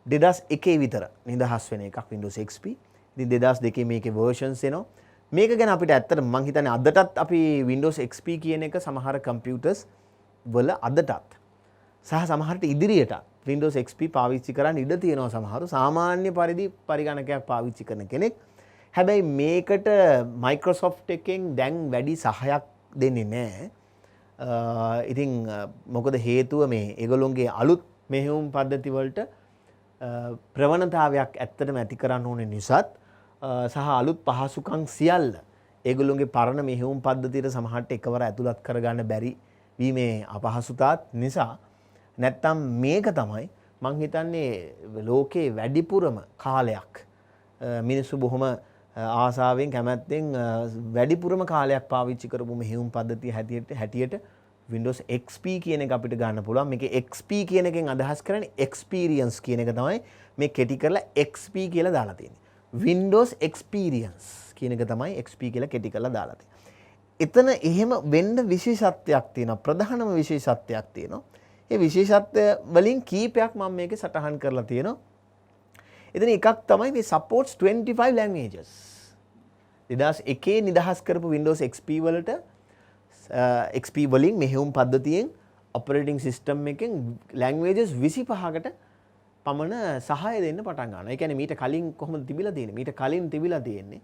2001 විතර නිදහස් වෙන එකක් Windows XP. ඉතින් 2002 මේකේ versions එනවා. මේක ගැන අපිට ඇත්තට මම හිතන්නේ අදටත් අපි Windows XP කියන එක සමහර computers වල අදටත් සහ සමහරට ඉදිරියට Windows XP පාවිච්චි කරන්න ඉඩ තියෙනවා සමහරු සාමාන්‍ය පරිදි පරිගණකයක් පාවිච්චි කරන කෙනෙක්. හැබැයි මේකට Microsoft එකෙන් දැන් වැඩි සහයක් දෙන්නේ නැහැ. ඉතින් මොකද හේතුව මේ ඒගොල්ලොන්ගේ අලුත් මෙහෙයුම් පද්ධති වලට ප්‍රවණතාවයක් ඇත්තටම ඇති කරන්න ඕනේ නිසාත් සහ අලුත් පහසුකම් සියල්ල ඒගොල්ලොන්ගේ පරණ මෙහෙයුම් පද්ධතියට සමහරට එකවර ඇතුළත් කරගන්න බැරි වීමේ අපහසුතාවත් නිසා නැත්තම් මේක තමයි මං හිතන්නේ ලෝකේ වැඩිපුරම කාලයක් මිනිස්සු බොහොම ආසාවෙන් කැමැත්තෙන් වැඩිපුරම කාලයක් පාවිච්චි කරපු මෙහෙයුම් පද්ධතිය හැටියට Windows XP කියන එක අපිට ගන්න පුළුවන්. මේකේ XP කියන එකෙන් අදහස් කරන්නේ experience කියන එක තමයි මේ කෙටි කරලා XP කියලා දාලා තියෙන්නේ. Windows Experience කියන එක තමයි XP කියලා කෙටි කරලා දාලා තියෙන්නේ. එතන එහෙම වෙන්න විශේෂත්වයක් තියෙනවා. ප්‍රධානම විශේෂත්වයක් තියෙනවා. ඒ විශේෂත්වය වලින් කීපයක් මම මේකේ සටහන් කරලා තියෙනවා. එතන එකක් තමයි මේ supports 25 languages. 2001 නිදහස් කරපු Windows XP වලට XP වලින් මෙහෙයුම් පද්ධතියෙන් operating system එකෙන් languages 25කට පමණ සහාය දෙන්න පටන් ගන්නවා. ඒ කියන්නේ මීට කලින් කොහොමද තිබිලා තියෙන්නේ? මීට කලින් තිබිලා තියෙන්නේ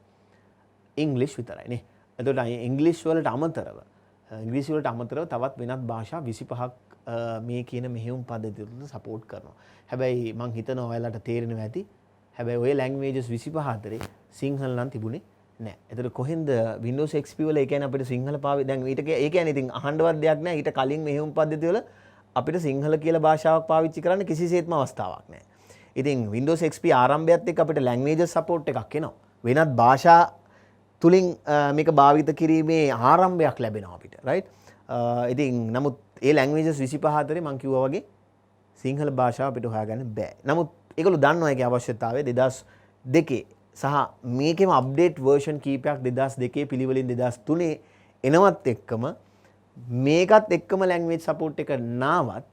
English විතරයි නේ. එතකොට English වලට අමතරව තවත් වෙනත් භාෂා 25ක් මේ කියන මෙහෙයුම් පද්ධතිය තුළ සපෝට් කරනවා. හැබැයි මම හිතනවා ඔයාලට තේරෙනවා ඇති. හැබැයි ওই languages 25 අතරේ සිංහල නම් තිබුණේ නැහැ. එතකොට කොහෙන්ද Windows XP වල ඒ කියන්නේ අපිට සිංහල දැන් ඊට ඒ කියන්නේ ඉතින් අහන්නවත් දෙයක් නැහැ. ඊට කලින් මෙහෙයුම් පද්ධතිය වල අපිට සිංහල කියලා භාෂාවක් පාවිච්චි කරන්න කිසිසේත්ම අවස්ථාවක් නැහැ. ඉතින් Windows XP ආරම්භයත් එක්ක අපිට languages support එකක් එනවා. වෙනත් භාෂා තුලින් මේක භාවිත කිරීමේ ආරම්භයක් ලැබෙනවා අපිට. right? ඉතින් නමුත් ඒ languages 25 අතරේ මම කිව්වා වගේ සිංහල භාෂාව අපිට හොයාගන්න බෑ. නමුත් ඒගොල්ලෝ දන්නවා ඒකේ අවශ්‍යතාවය 2002 සහ මේකෙම අප්ඩේට් version කීපයක් 2002 පිළිවෙලින් 2003 එනවත් එක්කම මේකත් එක්කම language support එක නාවත්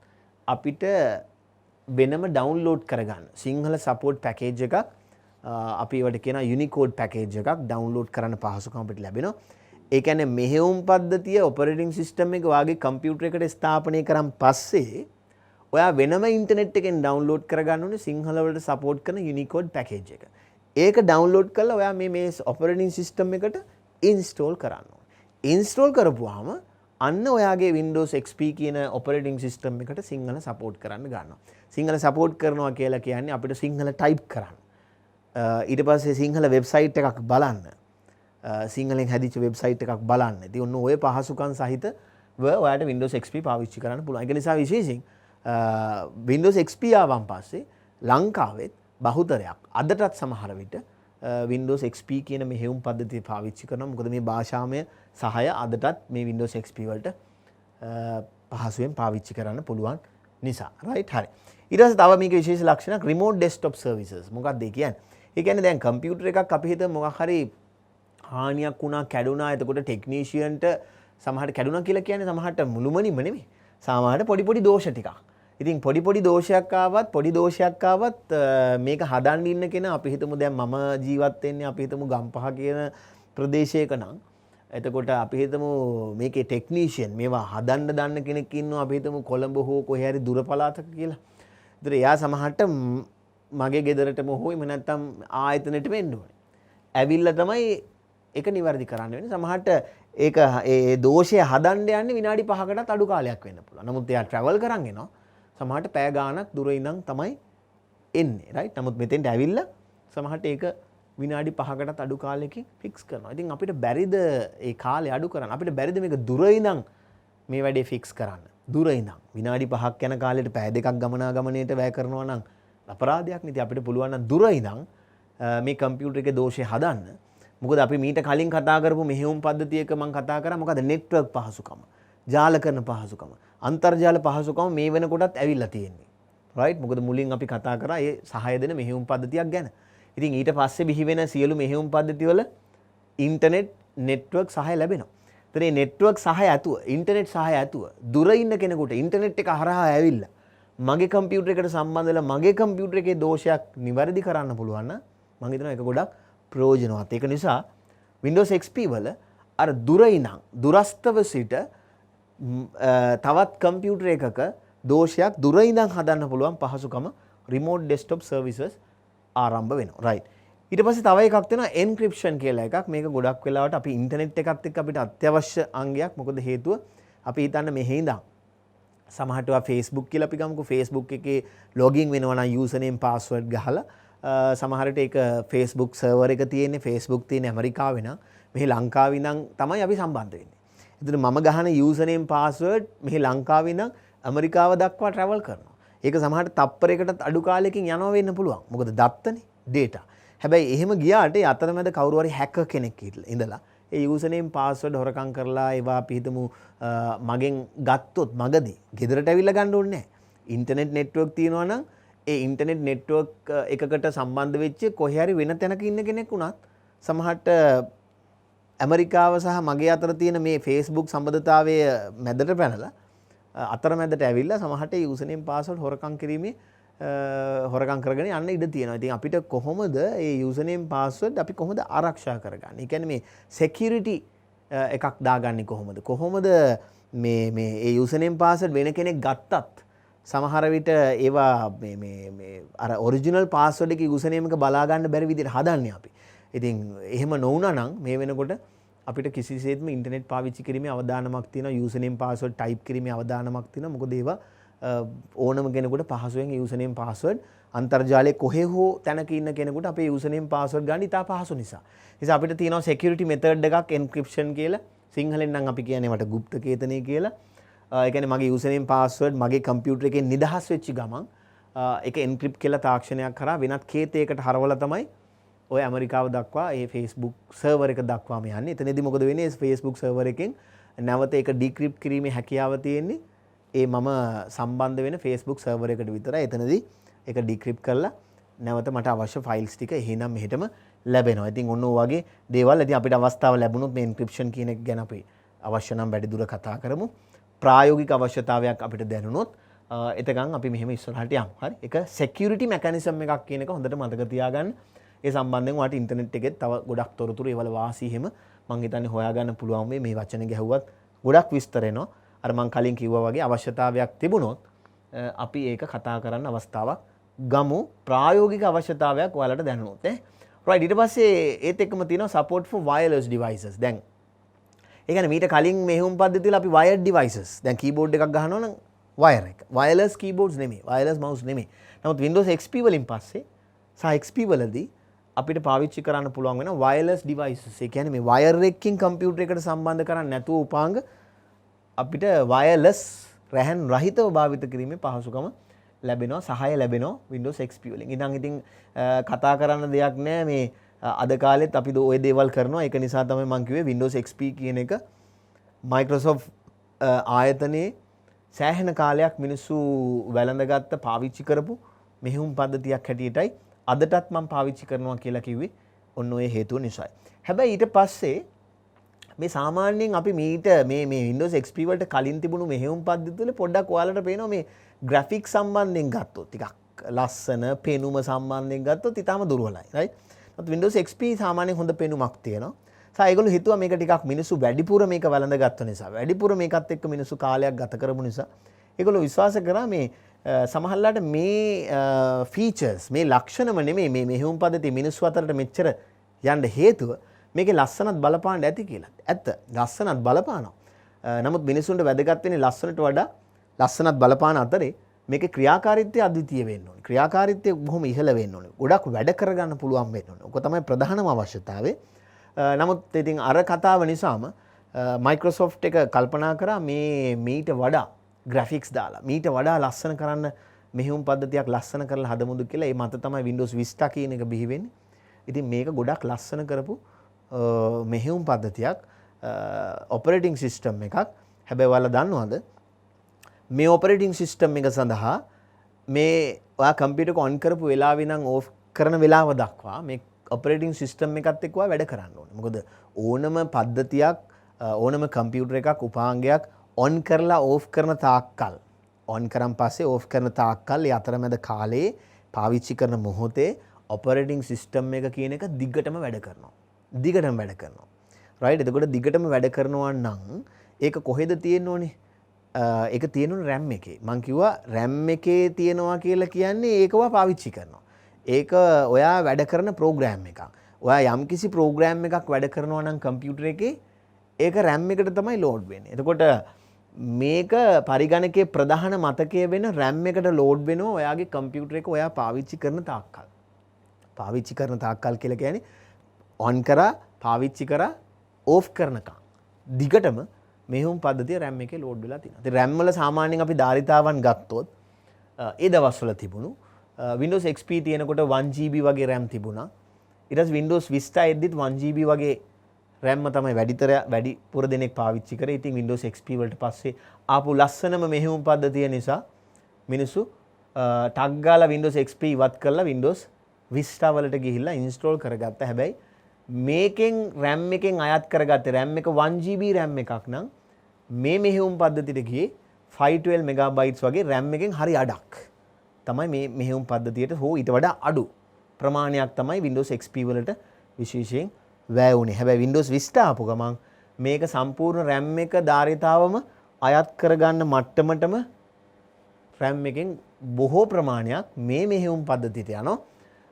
අපිට වෙනම download කරගන්න සිංහල support package එකක් අපි ඒවට කියනවා Unicode package එකක් download කරන්න පහසුකම් අපිට ලැබෙනවා. ඒ කියන්නේ මෙහෙයුම් පද්ධතිය operating system එක වාගේ computer එකට ස්ථාපනය කරන් පස්සේ ඔයා වෙනම ඉන්ටර්නෙට් එකෙන් download කරගන්න ඕනේ සිංහල වලට support කරන Unicode package එක. ඒක download කරලා ඔයා මේ operating system එකට install කරන්න ඕනේ. install කරපුවාම අන්න ඔයාගේ Windows XP කියන operating system එකට සිංහල support කරන්න ගන්නවා. සිංහල support කරනවා කියලා කියන්නේ අපිට සිංහල type කරන්න. ඊට පස්සේ සිංහල website එකක් බලන්න. සිංහලෙන් හැදිච්ච website එකක් බලන්න. ඉතින් ඔන්න ඔය පහසුකම් සහිතව ඔයාලට Windows XP පාවිච්චි කරන්න පුළුවන්. ඒක නිසා විශේෂයෙන් Windows XP ආවන් පස්සේ ලංකාවෙත් බහුතරයක් අදටත් සමහර විට Windows XP කියන මෙහෙයුම් පද්ධතිය පාවිච්චි කරනවා. මොකද මේ භාෂාමය සහාය අදටත් මේ Windows XP වලට පහසුවෙන් පාවිච්චි කරන්න පුළුවන් නිසා. right? හරි. ඊට පස්සේ තව මේකේ විශේෂ ලක්ෂණයක් remote desktop services. මොකක්ද ඒ කියන්නේ? ඒ කියන්නේ දැන් කම්පියුටර් එකක් අපි හිතමු මොකක් හරි හානියක් වුණා කැඩුනා. එතකොට ටෙක්නීෂියන්ට සමහරට කැඩුනා කියලා කියන්නේ සමහරට මුළුමනින්ම නෙමෙයි. සමහරට පොඩි දෝෂ ටිකක්. ඉතින් පොඩි දෝෂයක් ආවත් මේක හදන්න ඉන්න කෙනා අපි හිතමු දැන් මම ජීවත් වෙන්නේ අපි හිතමු ගම්පහ කියන ප්‍රදේශයක නම් එතකොට අපි හිතමු මේකේ ටෙක්නීෂියන් මේවා හදන්න දන්න කෙනෙක් ඉන්නවා අපි හිතමු කොළඹ හෝ කොහේ හරි දුර පළාතක කියලා. ඒතර එයා සමහරට මගේ ගෙදරටම හෝ එහෙම නැත්නම් ආයතනෙටම එන්න ඕනේ. ඇවිල්ලා තමයි ඒක නිවැරදි කරන්න වෙන්නේ. සමහරට ඒක ඒ දෝෂය හදන්න යන්නේ විනාඩි 5කටත් අඩු කාලයක් වෙන්න පුළුවන්. නමුත් එයා ට්‍රැවල් කරන් එනවා. සමහරට පැය ගාණක් දුර ඉඳන් තමයි එන්නේ. right? නමුත් මෙතෙන්ට ඇවිල්ලා සමහරට ඒක විනාඩි 5කටත් අඩු කාලයකින් ෆික්ස් කරනවා. ඉතින් අපිට බැරිද ඒ කාලය අඩු කරන්න? අපිට බැරිද මේක දුර ඉඳන් මේ වැඩේ ෆික්ස් කරන්න? දුර ඉඳන් විනාඩි 5ක් යන කාලෙට පැය 2ක් ගමනාගමනයට වැය කරනවා නම් අපරාධයක් නෙති. අපිට පුළුවන් නම් දුර ඉඳන් මේ කම්පියුටර් එකේ දෝෂය හදන්න. මොකද අපි මීට කලින් කතා කරපු මෙහෙයුම් පද්ධතියක මම කතා කරා මොකද නෙට්වර්ක් පහසුකම, ජාලකරණ පහසුකම, අන්තර්ජාල පහසුකම මේ වෙනකොටත් ඇවිල්ලා තියෙන්නේ. right? මොකද මුලින් අපි කතා කරා ඒ සහාය දෙන මෙහෙයුම් පද්ධතියක් ගැන. ඉතින් ඊට පස්සේ බිහි වෙන සියලු මෙහෙයුම් පද්ධතිවල ඉන්ටර්නෙට් නෙට්වර්ක් සහාය ලැබෙනවා. ඒතර මේ නෙට්වර්ක් සහාය ඇතුව, ඉන්ටර්නෙට් සහාය ඇතුව දුර ඉන්න කෙනෙකුට ඉන්ටර්නෙට් එක හරහා ඇවිල්ලා මගේ කම්පියුටර් එකට සම්බන්ධ වෙලා මගේ කම්පියුටර් එකේ දෝෂයක් නිවැරදි කරන්න පුළුවන් නම් මම හිතනවා ඒක ගොඩක් ප්‍රයෝජනවත්. ඒක නිසා Windows XP වල අර දුර ඉඳන් දුරස්තව සිට තවත් කම්පියුටර් එකක දෝෂයක් දුර ඉඳන් හදන්න පුළුවන් පහසුකම remote desktop services ආරම්භ වෙනවා. right. ඊට පස්සේ තව එකක් තියෙනවා encryption කියලා එකක්. මේක ගොඩක් වෙලාවට අපි ඉන්ටර්නෙට් එකත් එක්ක අපිට අත්‍යවශ්‍ය අංගයක්. මොකද හේතුව අපි හිතන්නේ මෙහි ඉඳන් සමහරට ඔයා Facebook කියලා අපි ගමුකෝ Facebook එකේ login වෙනවා නම් username password ගහලා සමහරට ඒක Facebook server එක තියෙන්නේ Facebook තියෙන ඇමරිකාවේ නම් මෙහි ලංකාවේ ඉඳන් තමයි අපි සම්බන්ධ වෙන්නේ. එතන මම ගහන username password මෙහි ලංකාවේ ඉඳන් ඇමරිකාව දක්වා travel කරනවා. ඒක සමහරට තප්පරයකටත් අඩු කාලයකින් යනවා වෙන්න පුළුවන්. මොකද දත්තනේ data. හැබැයි එහෙම ගියාට ඒ අතරමැද කවුරු හරි hacker කෙනෙක් ඉඳලා ඒ username password හොරකම් කරලා ඒවා අපි හිතමු මගෙන් ගත්තොත් මගදී ගෙදරට ඇවිල්ලා ගන්න ඕනේ නැහැ. ඉන්ටර්නෙට් නෙට්වර්ක් තියෙනවා නම් ඒ ඉන්ටර්නෙට් නෙට්වර්ක් එකකට සම්බන්ධ වෙච්ච කොහේ හරි වෙන තැනක ඉන්න කෙනෙක් වුණත් සමහරට ඇමරිකාව සහ මගේ අතර තියෙන මේ Facebook සම්බන්ධතාවය මැදට පැනලා අතරමැදට ඇවිල්ලා සමහරට ඒ username password හොරකම් කිරීමේ හොරකම් කරගෙන යන්න ඉඩ තියෙනවා. ඉතින් අපිට කොහොමද ඒ username password අපි කොහොමද ආරක්ෂා කරගන්නේ? ඒ කියන්නේ මේ security එකක් දාගන්නේ කොහොමද? කොහොමද මේ ඒ username password වෙන කෙනෙක් ගත්තත් සමහර විට ඒවා මේ අර original password එකේ username එක බලා ගන්න බැරි විදිහට හදන්නේ අපි. ඉතින් එහෙම නොවුනා නම් මේ වෙනකොට අපිට කිසිසේත්ම ඉන්ටර්නෙට් පාවිච්චි කිරීමේ අවදානමක් තියෙනවා. username password type කිරීමේ අවදානමක් තියෙනවා. මොකද ඒවා ඕනම කෙනෙකුට පහසුවෙන් username password අන්තර්ජාලයේ කොහේ හෝ තැනක ඉන්න කෙනෙකුට අපේ username password ගන්න ඉතා පහසු නිසා. නිසා අපිට තියෙනවා security method එකක් encryption කියලා. සිංහලෙන් නම් අපි කියන්නේ වට গুপ্ত කේතනය කියලා. ඒ කියන්නේ මගේ username password මගේ කම්පියුටර් එකේ නිදහස් වෙච්ච ගමන් ඒක encrypt කියලා තාක්ෂණයක් කරා වෙනත් කේතයකට හරවලා තමයි ඔය ඇමරිකාව දක්වා ඒ Facebook server එක දක්වාම යන්නේ. එතනදී මොකද වෙන්නේ? Facebook server එකෙන් නැවත ඒක decrypt කිරීමේ හැකියාව තියෙන්නේ ඒ මම සම්බන්ධ වෙන Facebook server එකට විතරයි. එතනදී ඒක decrypt කරලා නැවත මට අවශ්‍ය files ටික එහෙනම් මෙහෙටම ලැබෙනවා. ඉතින් ඔන්න ඔය වගේ දේවල් ඉතින් අපිට අවස්ථාව ලැබුණොත් මේ encryption කියන එක ගැන අපි අවශ්‍ය නම් වැඩි දුර කතා කරමු. ප්‍රායෝගික අවශ්‍යතාවයක් අපිට දැනුනොත් එතකන් අපි මෙහෙම ඉස්සරහට යමු. හරි? ඒක security mechanism එකක් කියන එක හොඳට මතක තියාගන්න. ඒ සම්බන්ධයෙන් ඔයාලට ඉන්ටර්නෙට් එකේ තව ගොඩක් තොරතුරු ඒවල වාසි එහෙම මම හිතන්නේ හොයාගන්න පුළුවන් මේ වචන ගැහුවත් ගොඩක් විස්තර එනවා. අර මම කලින් කිව්වා වගේ අවශ්‍යතාවයක් තිබුණොත් අපි ඒක කතා කරන්න අවස්ථාවක් ගමු. ප්‍රායෝගික අවශ්‍යතාවයක් ඔයාලට දැනුනොත් right ඊට පස්සේ ඒත් එක්කම තියෙනවා support for wireless devices. දැන් ඒ කියන්නේ මීට කලින් මෙහෙයුම් පද්ධතිය වල අපි wired devices දැන් keyboard එකක් ගහනවා නම් wire එක wireless keyboards නෙමෙයි wireless mouse නෙමෙයි. නමුත් Windows XP වලින් පස්සේ සහ XP වලදී අපිට පාවිච්චි කරන්න පුළුවන් වෙන wireless devices. ඒ කියන්නේ මේ wire එකකින් කම්පියුටර් එකට සම්බන්ධ කරන්නේ නැතුව උපාංග අපිට wireless රැහන් රහිතව භාවිත කිරීමේ පහසුකම ලැබෙනවා සහාය ලැබෙනවා Windows XP වලින්. ඉතින් කතා කරන්න දෙයක් නැහැ මේ අද කාලෙත් අපි ওই දේවල් කරනවා. ඒක නිසා තමයි මම කිව්වේ Windows XP කියන එක Microsoft ආයතනයේ සෑහෙන කාලයක් මිනිස්සු වැළඳගත්ත පාවිච්චි කරපු මෙහෙයුම් පද්ධතියක් හැටියටයි අදටත් මම පාවිච්චි කරනවා කියලා කිව්වේ ඔන්න ඔය හේතුව නිසායි. හැබැයි ඊට පස්සේ මේ සාමාන්‍යයෙන් අපි මේ Windows XP වලට කලින් තිබුණු මෙහෙයුම් පද්ධති වල පොඩ්ඩක් ඔයාලට පේනවා මේ graphics සම්බන්ධයෙන් ගත්තොත් ටිකක් ලස්සන පෙනුම සම්බන්ධයෙන් ගත්තොත් ඊටම දුර්වලයි. right? Windows XP සාමාන්‍යයෙන් හොඳ පෙනුමක් තියෙනවා. ඒගොල්ලෝ හිතුවා මේක ටිකක් මිනිස්සු වැඩිපුර මේක වැළඳගත්තු නිසා වැඩිපුර මේකත් එක්ක මිනිස්සු කාලයක් ගත කරපු නිසා ඒගොල්ලෝ විශ්වාස කරා මේ සමහරලාට මේ ෆීචර්ස් මේ ලක්ෂණම නෙමෙයි මේ මෙහෙයුම් පද්ධතිය මිනිස්සු අතරට මෙච්චර යන්න හේතුව මේකේ ලස්සනත් බලපාන්න ඇති කියලා. ඇත්ත ලස්සනත් බලපානවා. නමුත් මිනිස්සුන්ට වැදගත් වෙන්නේ ලස්සනට වඩා ලස්සනත් බලපාන අතරේ මේකේ ක්‍රියාකාරීත්වය අද්විතීය වෙන්න ඕනේ. ක්‍රියාකාරීත්වය බොහොම ඉහළ වෙන්න ඕනේ. ගොඩක් වැඩ කරගන්න පුළුවන් වෙන්න ඕනේ. ඔක තමයි ප්‍රධානම අවශ්‍යතාවය. නමුත් ඉතින් අර කතාව නිසාම Microsoft එක කල්පනා කරා මේ මීට වඩා graphics දාලා මීට වඩා ලස්සන කරන්න මෙහෙයුම් පද්ධතියක් ලස්සන කරලා හදමුද කියලා. ඒ මත තමයි Windows Vista කියන එක බිහි වෙන්නේ. ඉතින් මේක ගොඩක් ලස්සන කරපු මෙහෙයුම් පද්ධතියක් operating system එකක්. හැබැයි ඔයාලා දන්නවද මේ operating system එක සඳහා මේ ඔයා කම්පියුටර් එක on කරපු වෙලාවෙ ඉඳන් off කරන වෙලාව දක්වා මේ operating system එකත් එක්ක වැඩ කරන්න ඕනේ. මොකද ඕනම පද්ධතියක් ඕනම කම්පියුටර් එකක් උපාංගයක් on කරලා off කරන තාක්කල් ඔන් කරන් පස්සේ ඕෆ් කරන තාක්කල් ඒ අතරමැද කාලේ පාවිච්චි කරන මොහොතේ ඔපරේටිං සිස්ටම් එක කියන එක දිගටම වැඩ කරනවා. දිගටම වැඩ කරනවා. රයිට්. එතකොට දිගටම වැඩ කරනවා නම් ඒක කොහෙද තියෙන්න ඕනේ? ඒක තියෙන RAM එකේ. මම කිව්වා RAM එකේ තියෙනවා කියලා කියන්නේ ඒකව පාවිච්චි කරනවා. ඒක ඔයා වැඩ කරන ප්‍රෝග්‍රෑම් එකක්. ඔයා යම්කිසි ප්‍රෝග්‍රෑම් එකක් වැඩ කරනවා නම් කම්පියුටර් එකේ ඒක RAM එකට තමයි ලෝඩ් වෙන්නේ. එතකොට මේක පරිගණකයේ ප්‍රධාන මතකය වෙන RAM එකට ලෝඩ් වෙනවා ඔයාගේ කම්පියුටර් එක ඔයා පාවිච්චි කරන තාක්කල්. පාවිච්චි කරන තාක්කල් කියලා කියන්නේ ඔන් කරා පාවිච්චි කරා ඕෆ් කරනකම්. දිගටම මෙහෙම පද්ධතිය RAM එකේ ලෝඩ් වෙලා තියෙනවා. ඉතින් RAM වල සාමාන්‍යයෙන් අපි ධාරිතාවන් ගත්තොත් ඒ දවස්වල තිබුණු Windows XP තියෙනකොට 1GB වගේ RAM තිබුණා. ඊට පස්සේ Windows Vista එද්දිත් 1GB වගේ RAM තමයි වැඩිපුර දෙනෙක් පාවිච්චි කරේ. ඉතින් Windows XP වලට පස්සේ ආපු ලස්සනම මෙහෙයුම් පද්ධතිය නිසා මිනිස්සු ටග් ගාලා Windows XP ඉවත් කරලා Windows Vista වලට ගිහිල්ලා install කරගත්තා. හැබැයි මේකෙන් RAM එකෙන් අයත් කරගත්තේ RAM එක 1GB RAM එකක් නම් මේ මෙහෙයුම් පද්ධතියට ගියේ 512 MB වගේ RAM එකෙන් හරි අඩක්. තමයි මේ මෙහෙයුම් පද්ධතියට හෝ ඊට වඩා අඩු ප්‍රමාණයක් තමයි Windows XP වලට විශේෂයෙන් වැය වුණේ. හැබැයි Windows Vista ආපු ගමන් මේක සම්පූර්ණ RAM එක ධාරිතාවම අයත් කරගන්න මට්ටමටම RAM එකෙන් බොහෝ ප්‍රමාණයක් මේ මෙහෙයුම් පද්ධතියට යනවා.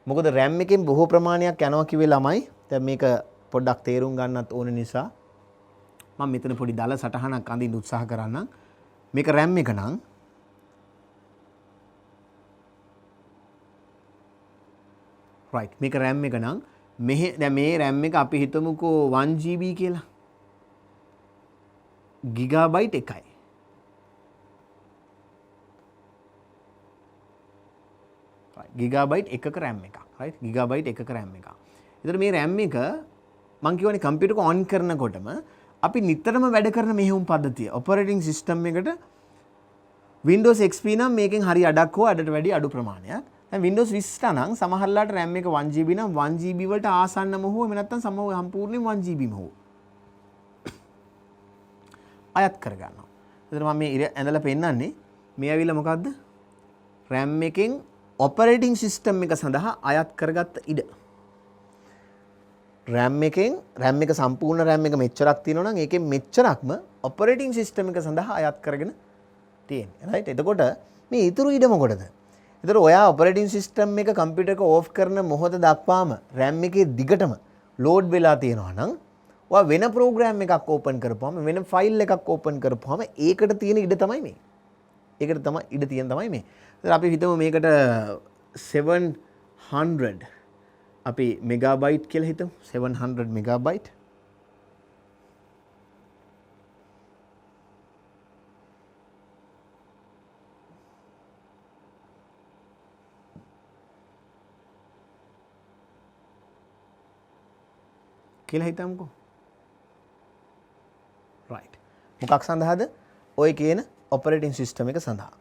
මොකද RAM එකෙන් බොහෝ ප්‍රමාණයක් යනවා කිව්වේ ළමයි. දැන් මේක පොඩ්ඩක් තේරුම් ගන්නත් ඕන නිසා මම මෙතන පොඩි දල සටහනක් අඳින්න උත්සාහ කරන්නම්. මේක RAM එක නම් right මේක RAM එක නම් දැන් මේ RAM එක අපි හිතමුකෝ 1GB කියලා. ගිගාබයිට් එකයි. ගිගාබයිට් එකක RAM එකක්. right ගිගාබයිට් එකක RAM එකක්. ඒතර මේ RAM එක මම කියවනේ කම්පියුටර් එක ඔන් කරනකොටම අපි නිතරම වැඩ කරන මෙහෙයුම් පද්ධතිය ඔපරේටිං සිස්ටම් එකට Windows XP නම් මේකෙන් හරි අඩක් හෝ අඩට වැඩි අඩු ප්‍රමාණයක්. දැන් Windows Vista නම් සමහරලාට RAM එක 1GB නම් 1GB වලට ආසන්නම හෝ එහෙම නැත්නම් සම්පූර්ණයෙන් 1GB ම හෝ අයත් කරගන්නවා. එතන මම මේ ඇඳලා පෙන්නන්නේ මේ ඇවිල්ලා මොකද්ද? RAM එකෙන් ඔපරේටිං සිස්ටම් එක සඳහා අයත් කරගත්ත ඉඩ. RAM එක සම්පූර්ණ RAM එක මෙච්චරක් තියෙනවා නම් ඒකෙන් මෙච්චරක්ම ඔපරේටිං සිස්ටම් එක සඳහා අයත් කරගෙන තියෙනවා. right එතකොට මේ ඊතුරු ඉඩ මොකටද? ඒතර ඔයා ඔපරේටිං සිස්ටම් එක කම්පියුටර් එක ඕෆ් කරන මොහොත දක්වාම RAM එකේ දිගටම ලෝඩ් වෙලා තියෙනවා නම් ඔයා වෙන ප්‍රෝග්‍රෑම් එකක් ඕපන් කරපුවාම වෙන ෆයිල් එකක් ඕපන් කරපුවාම ඒකට තියෙන ඉඩ තමයි මේ. ඒකට තමයි ඉඩ තියෙන තමයි මේ. ඒතර අපි හිතමු මේකට 700 අපි මෙගාබයිට් කියලා හිතමු 700 මෙගාබයිට්. කියලා හිතමුකෝ. right මොකක් සඳහාද? ඔය කියන ඔපරේටිං සිස්ටම් එක සඳහා.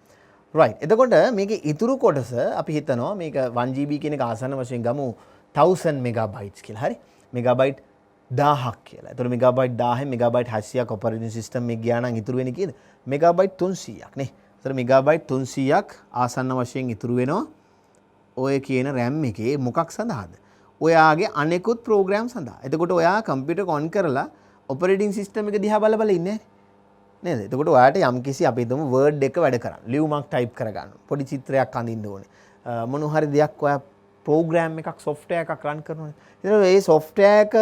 right එතකොට මේකේ ඉතුරු කොටස අපි හිතනවා මේක 1GB කියන එක ආසන්න වශයෙන් ගමු 1000 මෙගාබයිට්ස් කියලා. හරි මෙගාබයිට් 1000ක් කියලා. එතකොට මෙගාබයිට් 1000 මෙගාබයිට් 800ක් ඔපරේටිං සිස්ටම් එක ගියා නම් ඉතුරු වෙන්නේ කීයද? මෙගාබයිට් 300ක් නේ. එතකොට මෙගාබයිට් 300ක් ආසන්න වශයෙන් ඉතුරු වෙනවා ඔය කියන RAM එකේ මොකක් සඳහාද? ඔයාගේ අනෙකුත් ප්‍රෝග්‍රෑම් සඳහා. එතකොට ඔයා කම්පියුටර් එක ඔන් කරලා ඔපරේටිං සිස්ටම් එක දිහා බල ඉන්නේ නේද? එතකොට ඔයාට යම්කිසි අපි හිතමු Word එක වැඩ කරන්න. ලියුමක් ටයිප් කරගන්න. පොඩි චිත්‍රයක් අඳින්න ඕනේ. මොන හරි දෙයක් ඔයා ප්‍රෝග්‍රෑම් එකක් software එකක් run කරනවා. ඉතින් මේ software එක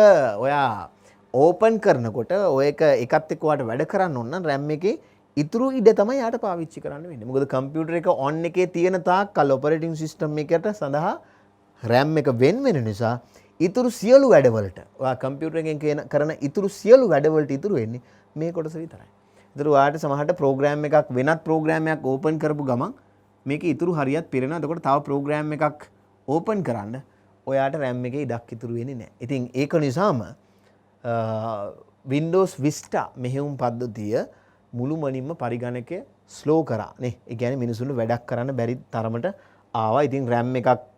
ඔයා open කරනකොට ඔය එකත් එක්ක ඔයාට වැඩ කරන්න ඕන නම් RAM එකේ ඉතුරු ඉඩ තමයි යාට පාවිච්චි කරන්න වෙන්නේ. මොකද කම්පියුටර් එක on එකේ තියෙන තාක් කල් ඔපරේටිං සිස්ටම් එකට සඳහා RAM එක වෙන නිසා ඉතුරු සියලු වැඩවලට ඔයා කම්පියුටර් එකෙන් කරන ඉතුරු සියලු වැඩවලට ඉතුරු වෙන්නේ මේ කොටස විතරයි. ඒතර ඔයාට සමහරට ප්‍රෝග්‍රෑම් එකක් වෙනත් ප්‍රෝග්‍රෑම් එකක් ඕපන් කරපු ගමන් මේකේ ඉතුරු හරියත් පිරෙනවා. එතකොට තව ප්‍රෝග්‍රෑම් එකක් ඕපන් කරන්න ඔයාට RAM එකේ ඉඩක් ඉතුරු වෙන්නේ නැහැ. ඉතින් ඒක නිසාම Windows Vista මෙහෙයුම් පද්ධතිය මුළුමනින්ම පරිගණකය ස්ලෝ කරා නේ. ඒ කියන්නේ මිනිසුන්ට වැඩක් කරන්න බැරි තරමට ආවා. ඉතින් RAM එකක්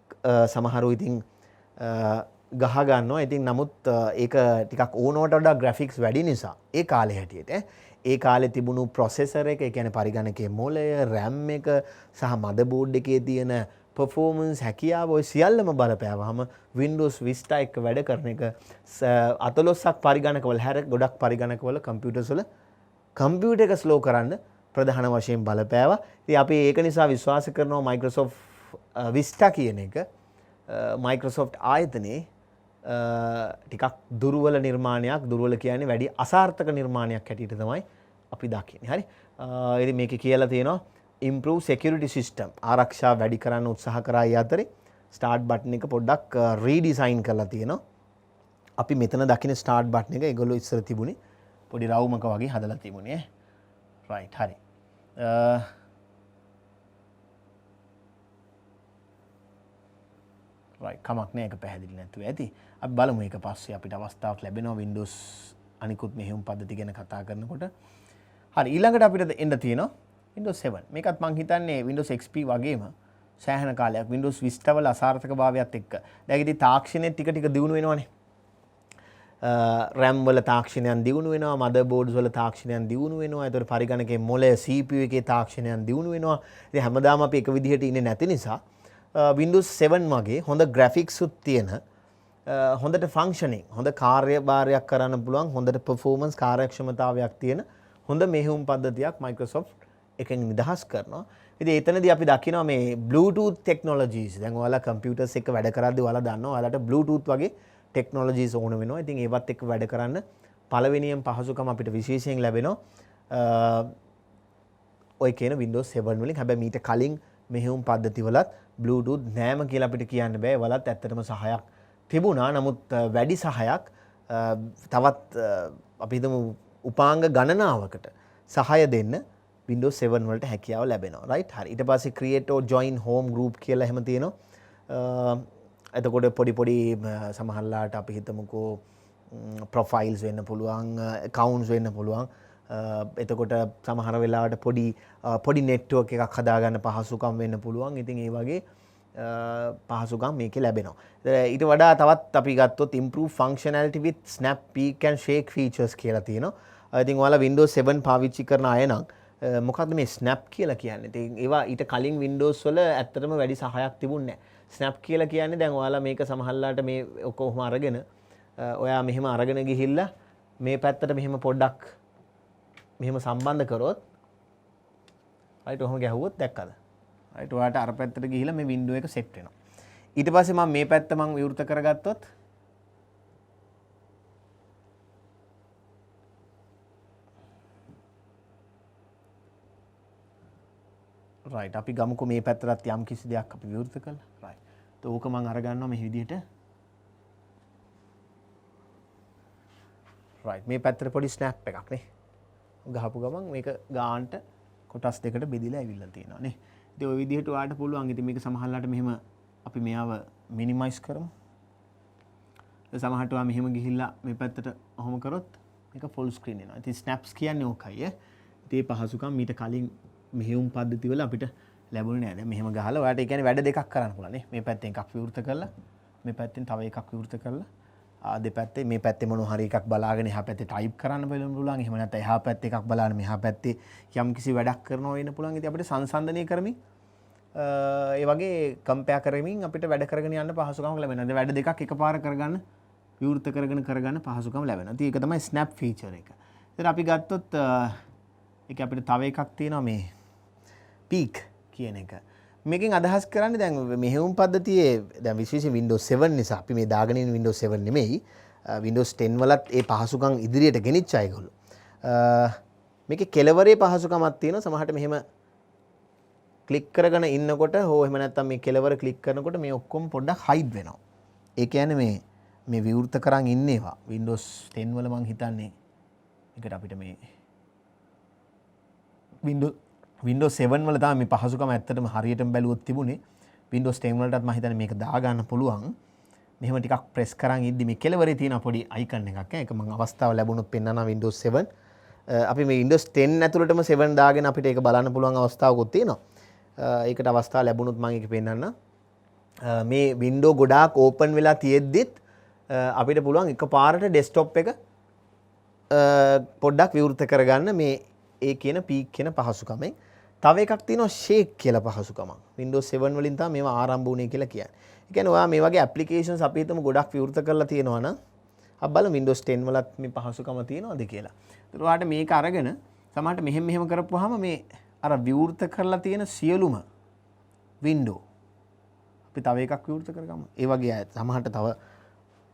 සමහරව ඉතින් ගහ ගන්නවා. ඉතින් නමුත් ඒක ටිකක් ඕනවට වඩා ග්‍රැෆික්ස් වැඩි නිසා ඒ කාලේ හැටියට ඒ කාලේ තිබුණු ප්‍රොසෙසර් එක, ඒ කියන්නේ පරිගණකයේ මොළය, RAM එක සහ මදර්බෝඩ් එකේ තියෙන performance හැකියාව ඔය සියල්ලම බලපෑවහම Windows Vista එක වැඩ කරන එක 14ක් පරිගණකවල හැර ගොඩක් පරිගණකවල කම්පියුටර්ස් වල කම්පියුටර් එක ස්ලෝ කරන්න ප්‍රධාන වශයෙන් බලපෑවා. ඉතින් අපි ඒක නිසා විශ්වාස කරනවා Microsoft Vista කියන එක Microsoft ආයතනයේ ටිකක් දුර්වල නිර්මාණයක්, දුර්වල කියන්නේ වැඩි අසාර්ථක නිර්මාණයක් හැටියට තමයි අපි දකින්නේ. හරි. ඉතින් මේකේ කියලා තියෙනවා improve security system ආරක්ෂා වැඩි කරන්න උත්සාහ කරා ඒ අතරේ start button එක පොඩ්ඩක් redesign කරලා තියෙනවා. අපි මෙතන දකින start button එක ඒගොල්ලෝ ඉස්සර තිබුණේ පොඩි රවුමක වගේ හදලා තිබුණේ. right හරි. right කමක් නෑ ඒක පැහැදිලි නැතුව ඇති. අපි බලමු ඒක පස්සේ අපිට අවස්ථාවක් ලැබෙනවා Windows අනිකුත් මෙහෙයුම් පද්ධති ගැන කතා කරනකොට. හරි ඊළඟට අපිට එන්න තියෙනවා Windows 7. මේකත් මං හිතන්නේ Windows XP වගේම සෑහෙන කාලයක් Windows Vista වල අසාර්ථකභාවයත් එක්ක. දැන් ඉතින් තාක්ෂණය ටික ටික දියුණු වෙනවනේ. RAM වල තාක්ෂණයන් දියුණු වෙනවා, motherboards වල තාක්ෂණයන් දියුණු වෙනවා. ඒතකොට පරිගණකයේ මොළය CPU එකේ තාක්ෂණයන් දියුණු වෙනවා. ඉතින් හැමදාම අපි එක විදිහට ඉන්නේ නැති නිසා Windows 7 වගේ හොඳ graphics උත් තියෙන හොඳට functioning, හොඳ කාර්යභාරයක් කරන්න පුළුවන්, හොඳට performance කාර්යක්ෂමතාවයක් තියෙන හොඳ මෙහෙයුම් පද්ධතියක් Microsoft එකෙන් නිදහස් කරනවා. ඉතින් එතනදී අපි දකිනවා මේ Bluetooth technologies. දැන් ඔයාලා computers එක වැඩ කරද්දී ඔයාලා දන්නවා ඔයාලට Bluetooth වගේ technologies ඕන වෙනවා. ඉතින් ඒවත් එක්ක වැඩ කරන්න පළවෙනියෙන් පහසුකම් අපිට විශේෂයෙන් ලැබෙනවා ඔය කියන Windows 7 වලින්. හැබැයි මීට කලින් මෙහෙයුම් පද්ධති වලත් Bluetooth නෑම කියලා අපිට කියන්න බෑ. වලත් ඇත්තටම සහයක් තිබුණා. නමුත් වැඩි සහයක් තවත් අපි හිතමු උපාංග ගණනාවකට සහය දෙන්න Windows 7 වලට හැකියාව ලැබෙනවා. right හරි. ඊට පස්සේ create or join home group කියලා එහෙම තියෙනවා. එතකොට පොඩි පොඩි සමහරලාට අපි හිතමුකෝ profiles වෙන්න පුළුවන්, accounts වෙන්න පුළුවන්. එතකොට සමහර වෙලාවට පොඩි network එකක් හදාගන්න පහසුකම් වෙන්න පුළුවන්. ඉතින් ඒ වගේ පහසුකම් මේකේ ලැබෙනවා. ඊට වඩා තවත් අපි ගත්තොත් improve functionality with snap peek and shake features කියලා තියෙනවා. ඉතින් ඔයාලා Windows 7 පාවිච්චි කරන අය නම් මොකක්ද මේ snap කියලා කියන්නේ? ඉතින් ඒවා ඊට කලින් Windows වල ඇත්තටම වැඩි සහයක් තිබුණේ නැහැ. snap කියලා කියන්නේ දැන් ඔයාලා මේක සමහරලාට මේ කොහොම අරගෙන ඔයා මෙහෙම අරගෙන ගිහිල්ලා මේ පැත්තට මෙහෙම පොඩ්ඩක් මෙහෙම සම්බන්ධ කරොත් right ඔහොම ගැහුවොත් දැක්කද? right ඔයාලට අර පැත්තට ගිහිල්ලා මේ window එක set වෙනවා. ඊට පස්සේ මම මේ පැත්ත මම විවෘත කරගත්තොත් right අපි ගමුකෝ මේ පැත්තට යම් කිසි දෙයක් අපි විවෘත කළා. right. ඒක මම අරගන්නවා මේ විදිහට. right මේ පැත්තට පොඩි snap එකක් නේ. ගහපු ගමන් මේක ගාන්ට කොටස් දෙකට බෙදිලා ඇවිල්ලා තියෙනවා නේ. ඉතින් ওই විදිහට ඔයාලට පුළුවන්. ඉතින් මේක සමහරලාට මෙහෙම අපි මෙයාව මිනිමයිස් කරමු. සමහරට ඔයා මෙහෙම ගිහිල්ලා මේ පැත්තට ඔහොම කරොත් මේක ෆුල් ස්ක්‍රීන් එනවා. ඉතින් snaps කියන්නේ ඕකයි ඈ. ඉතින් මේ පහසුකම් මීට කලින් මෙහෙයුම් පද්ධති වල අපිට ලැබුණේ නැහැ. දැන් මෙහෙම ගහලා ඔයාලට ඒ කියන්නේ වැඩ දෙකක් කරන්න පුළුවන් නේ. මේ පැත්තෙන් එකක් විවෘත කරලා මේ පැත්තෙන් තව එකක් විවෘත කරලා දෙපැත්තේ මේ පැත්තේ මොනවා හරි එකක් බලාගෙන එහා පැත්තේ ටයිප් කරන්න පුළුවන්. එහෙම නැත්නම් එහා පැත්තේ එකක් බලාගෙන මෙහා පැත්තේ යම් කිසි වැඩක් කරනවා වෙන්න පුළුවන්. ඉතින් අපිට සංසන්දනය කරමින් ඒ වගේ කම්පෙයාර් කරමින් අපිට වැඩ කරගෙන යන්න පහසුකම් ලැබෙනවා. දැන් වැඩ දෙකක් එකපාර කරගන්න විවෘත කරගන්න පහසුකම් ලැබෙනවා. ඉතින් ඒක තමයි snap feature එක. ඉතින් අපි ගත්තොත් ඒක අපිට තව එකක් තියෙනවා මේ peak කියන එක. මේකෙන් අදහස් කරන්නේ දැන් මෙහෙයුම් පද්ධතියේ දැන් විශේෂයෙන් Windows 7 නිසා අපි මේ දාගෙන ඉන්න Windows 7 නෙමෙයි Windows 10 වලත් ඒ පහසුකම් ඉදිරියට ගෙනිච්ච අයගොල්ලෝ. මේකේ කෙලවරේ පහසුකමක් තියෙනවා. සමහරට මෙහෙම ක්ලික් කරගෙන ඉන්නකොට හෝ එහෙම නැත්නම් මේ කෙලවර ක්ලික් කරනකොට මේ ඔක්කොම පොඩ්ඩක් හයිඩ් වෙනවා. ඒ කියන්නේ මේ විවෘත කරන් ඉන්නේවා Windows 10 වල මං හිතන්නේ ඒකට අපිට මේ Windows 7 වල තමයි මේ පහසුකම ඇත්තටම හරියටම බැලුවොත් තිබුණේ. Windows 10 වලටත් මම හිතන්නේ මේක දා ගන්න පුළුවන්. මෙහෙම ටිකක් ප්‍රෙස් කරන් ඉද්දි මේ කෙලවරේ තියෙන පොඩි අයිකන් එකක් ඒක මම අවස්ථාව ලැබුණොත් පෙන්නනවා Windows 7. අපි මේ Windows 10 ඇතුළටම 7 දාගෙන අපිට ඒක බලන්න පුළුවන් අවස්ථාවකුත් තියෙනවා. ඒකට අවස්ථාව ලැබුණොත් මම ඒක පෙන්නන්න. මේ window ගොඩාක් open වෙලා තියෙද්දිත් අපිට පුළුවන් එකපාරට ඩෙස්ක්ටොප් එක පොඩ්ඩක් විවෘත කරගන්න මේ ඒ කියන පීක් කියන පහසුකමෙන්. තව එකක් තියෙනවා ෂේක් කියලා පහසුකමක්. Windows 7 වලින් තමයි මේවා ආරම්භ වුණේ කියලා කියන්නේ. ඒ කියන්නේ ඔයා මේ වගේ ඇප්ලිකේෂන්ස් අපි හිතමු ගොඩක් විවෘත කරලා තියෙනවා නම් අපි බලමු Windows 10 වලත් මේ පහසුකම තියෙනවද කියලා. ඒතර ඔයාට මේක අරගෙන සමහරට මෙහෙම කරපුවාම මේ අර විවෘත කරලා තියෙන සියලුම window අපි තව එකක් විවෘත කරගමු. ඒ වගේ සමහරට තව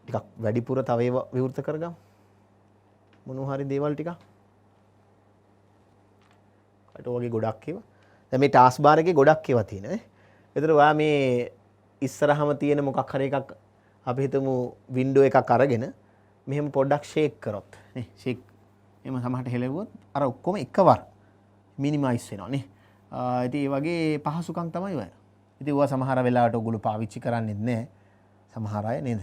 ටිකක් වැඩිපුර තව ඒවා විවෘත කරගමු. මොනවා හරි දේවල් ටිකක් අට වගේ ගොඩක් ඒවා. දැන් මේ ටාස්ක් බාර් එකේ ගොඩක් ඒවා තියෙනවා. ඒතර ඔයා මේ ඉස්සරහම තියෙන මොකක් හරි එකක් අපි හිතමු වින්ඩෝ එකක් අරගෙන මෙහෙම පොඩ්ඩක් ෂේක් කරොත් නේ ෂේක් එහෙම සමහරට හෙලවුවොත් අර ඔක්කොම එකවර මිනිමයිස් වෙනවා නේ. ඉතින් ඒ වගේ පහසුකම් තමයි ඔය. ඉතින් ඔයා සමහර වෙලාවට ඔයගොල්ලෝ පාවිච්චි කරන්නේ නැහැ. සමහර අය නේද?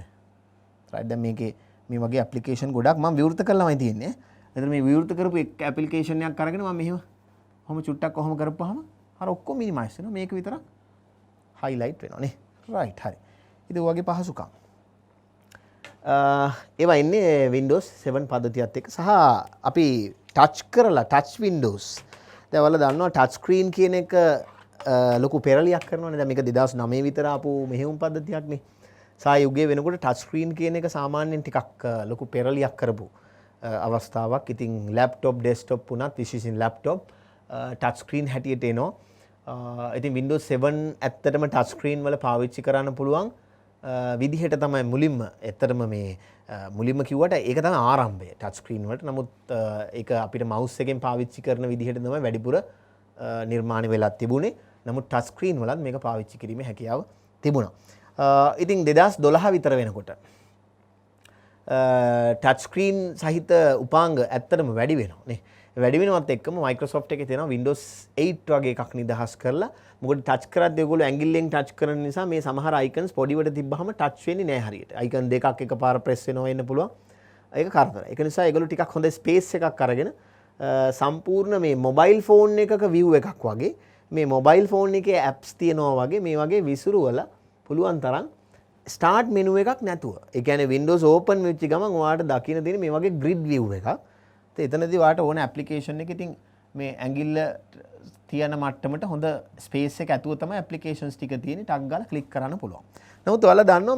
රයිට් දැන් මේකේ මේ වගේ ඇප්ලිකේෂන් ගොඩක් මම විවෘත කරලාමයි තියෙන්නේ. එතන මේ විවෘත කරපු එක ඇප්ලිකේෂන් එකක් අරගෙන මම මෙහෙම කොහොම චුට්ටක් කොහොම කරපුවාම අර ඔක්කොම මිනිමයිස් වෙනවා. මේක විතරක් highlight වෙනවා නේ. right හරි. ඉතින් ඔයගේ පහසුකම්. ඒවා ඉන්නේ Windows 7 පද්ධතියත් එක්ක සහ අපි ටච් කරලා ටච් Windows. දැන් ඔයාලා දන්නවා ටච් ස්ක්‍රීන් කියන එක ලොකු පෙරලියක් කරනවානේ. දැන් මේක 2009 විතර ආපු මෙහෙයුම් පද්ධතියක් නේ. සා යුගයේ වෙනකොට ටච් ස්ක්‍රීන් කියන එක සාමාන්‍යයෙන් ටිකක් ලොකු පෙරලියක් කරපු අවස්ථාවක්. ඉතින් ලැප්ටොප් ඩෙස්ක්ටොප් වුණත් විශේෂයෙන් ලැප්ටොප් ටච් ස්ක්‍රීන් හැටියට එනවා. ඉතින් Windows 7 ඇත්තටම ටච් ස්ක්‍රීන් වල පාවිච්චි කරන්න පුළුවන් විදිහට තමයි මුලින්ම ඇත්තටම මේ මුලින්ම කිව්වට ඒක තමයි ආරම්භය ටච් ස්ක්‍රීන් වලට. නමුත් ඒක අපිට මවුස් එකෙන් පාවිච්චි කරන විදිහට තමයි වැඩිපුර නිර්මාණය වෙලා තිබුණේ. නමුත් ටච් ස්ක්‍රීන් වලත් මේක පාවිච්චි කිරීමේ හැකියාව තිබුණා. ඉතින් 2012 විතර වෙනකොට ටච් ස්ක්‍රීන් සහිත උපාංග ඇත්තටම වැඩි වෙනවා නේ. වැඩි වෙනවත් එක්කම Microsoft එකේ තියෙනවා Windows 8 වගේ එකක් නිදහස් කරලා. මොකද ටච් කරද්දී ඔයගොල්ලෝ ඇඟිල්ලෙන් ටච් කරන නිසා මේ සමහර icons පොඩිවට තිබ්බහම ටච් වෙන්නේ නැහැ හරියට. icon දෙකක් එකපාර press වෙනවා වෙන්න පුළුවන්. ඒක කරදරයි. ඒක නිසා ඒගොල්ලෝ ටිකක් හොඳ space එකක් අරගෙන සම්පූර්ණ මේ mobile phone එකක view එකක් වගේ මේ mobile phone එකේ apps තියෙනවා වගේ මේ වගේ විසිරුවලා පුළුවන් තරම් start menu එකක් නැතුව. ඒ කියන්නේ Windows open වෙච්ච ගමන් ඔයාලට දකින්න තියෙන මේ වගේ grid view එකක්. එතනදී ඔයාලට ඕන ඇප්ලිකේෂන් එක ඉතින් මේ ඇඟිල්ල තියන මට්ටමට හොඳ ස්පේස් එක ඇතුව තමයි ඇප්ලිකේෂන්ස් ටික තියෙන්නේ. ටක් ගාලා ක්ලික් කරන්න පුළුවන්. නමුත් ඔයාලා දන්නවා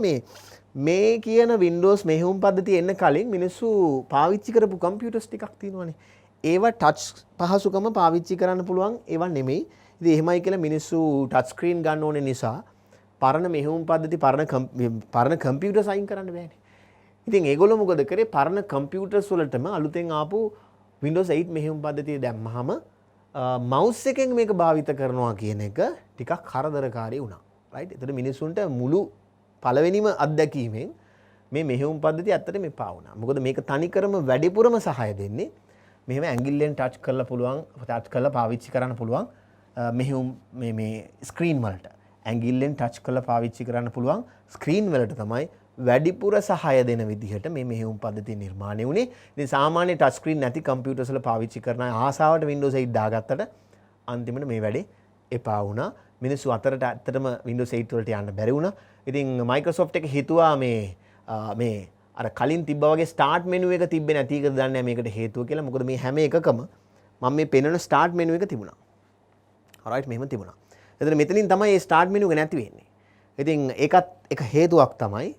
මේ කියන Windows මෙහෙයුම් පද්ධතිය එන්න කලින් මිනිස්සු පාවිච්චි කරපු කම්පියුටර්ස් ටිකක් තියෙනවානේ. ඒවා ටච් පහසුකම පාවිච්චි කරන්න පුළුවන් ඒවා නෙමෙයි. ඉතින් එහෙමයි කියලා මිනිස්සු ටච් ස්ක්‍රීන් ගන්න ඕනේ නිසා පරණ මෙහෙයුම් පද්ධති පරණ කම්පියුටර්ස් අයින් කරන්න බෑනේ. ඉතින් ඒගොල්ලෝ මොකද කරේ පරණ කම්පියුටර්ස් වලටම අලුතෙන් ආපු Windows 8 මෙහෙයුම් පද්ධතිය දැම්මහම මවුස් එකෙන් මේක භාවිත කරනවා කියන එක ටිකක් කරදරකාරී වුණා. රයිට්? ඒතර මිනිස්සුන්ට මුළු පළවෙනිම අත්දැකීමෙන් මේ මෙහෙයුම් පද්ධතිය ඇත්තටම එපා වුණා. මොකද මේක තනිකරම වැඩිපුරම සහාය දෙන්නේ මෙහෙම ඇඟිල්ලෙන් ටච් කරලා පුළුවන් ටච් කරලා පාවිච්චි කරන්න පුළුවන් මෙහෙයුම් මේ ස්ක්‍රීන් වලට. ඇඟිල්ලෙන් ටච් කරලා පාවිච්චි කරන්න පුළුවන් ස්ක්‍රීන් වලට තමයි වැඩිපුර සහාය දෙන විදිහට මේ මෙහෙයුම් පද්ධතිය නිර්මාණය වුණේ. ඉතින් සාමාන්‍ය ටච් ස්ක්‍රීන් නැති කම්පියුටර්ස් වල පාවිච්චි කරන ආසාවට Windows 8 දාගත්තට අන්තිමට මේ වැඩේ එපා වුණා. මිනිස්සු අතරට ඇත්තටම Windows 8 වලට යන්න බැරි වුණා. ඉතින් Microsoft එක හිතුවා මේ අර කලින් තිබ්බා වගේ start menu එක තිබ්බේ නැති එකද දන්නේ නැහැ මේකට හේතුව කියලා. මොකද මේ හැම එකකම මම මේ පෙන්වන start menu එක තිබුණා. alright මෙහෙම තිබුණා. එතන මෙතනින් තමයි මේ start menu එක නැති වෙන්නේ. ඉතින් ඒකත් එක හේතුවක් තමයි.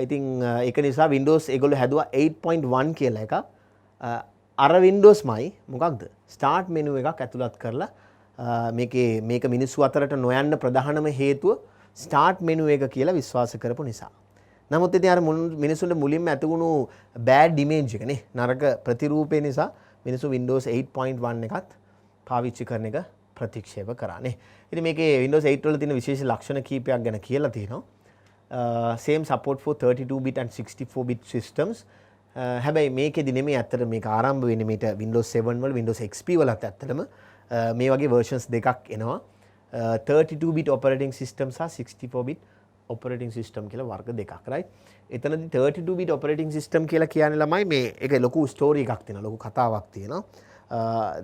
ඉතින් ඒක නිසා Windows ඒගොල්ලෝ හැදුවා 8.1 කියලා එකක්. අර Windowsමයි මොකක්ද? start menu එකක් ඇතුළත් කරලා මේක මිනිස්සු අතරට නොයන්න ප්‍රධානම හේතුව start menu එක කියලා විශ්වාස කරපු නිසා. නමුත් ඉතින් අර මිනිස්සුන්ට මුලින්ම ඇතිවුණු bad image එක නේ නරක ප්‍රතිරූපේ නිසා මිනිස්සු Windows 8.1 එකත් පාවිච්චි කරන එක ප්‍රතික්ෂේප කරානේ. ඉතින් මේකේ Windows 8 වල තියෙන විශේෂ ලක්ෂණ කීපයක් ගැන කියලා තියෙනවා. Same support for 32-bit and 64-bit systems. හැබැයි මේකෙදි නෙමෙයි ඇත්තට මේක ආරම්භ වෙන්නේ මේට Windows 7 වල Windows XP වලත් ඇත්තටම මේ වගේ versions දෙකක් එනවා. 32-bit operating system සහ 64-bit operating system කියලා වර්ග දෙකක් right. එතනදී 32-bit operating system කියලා කියන්නේ ළමයි මේ ඒක ලොකු ස්ටෝරි එකක් තියෙනවා. ලොකු කතාවක් තියෙනවා.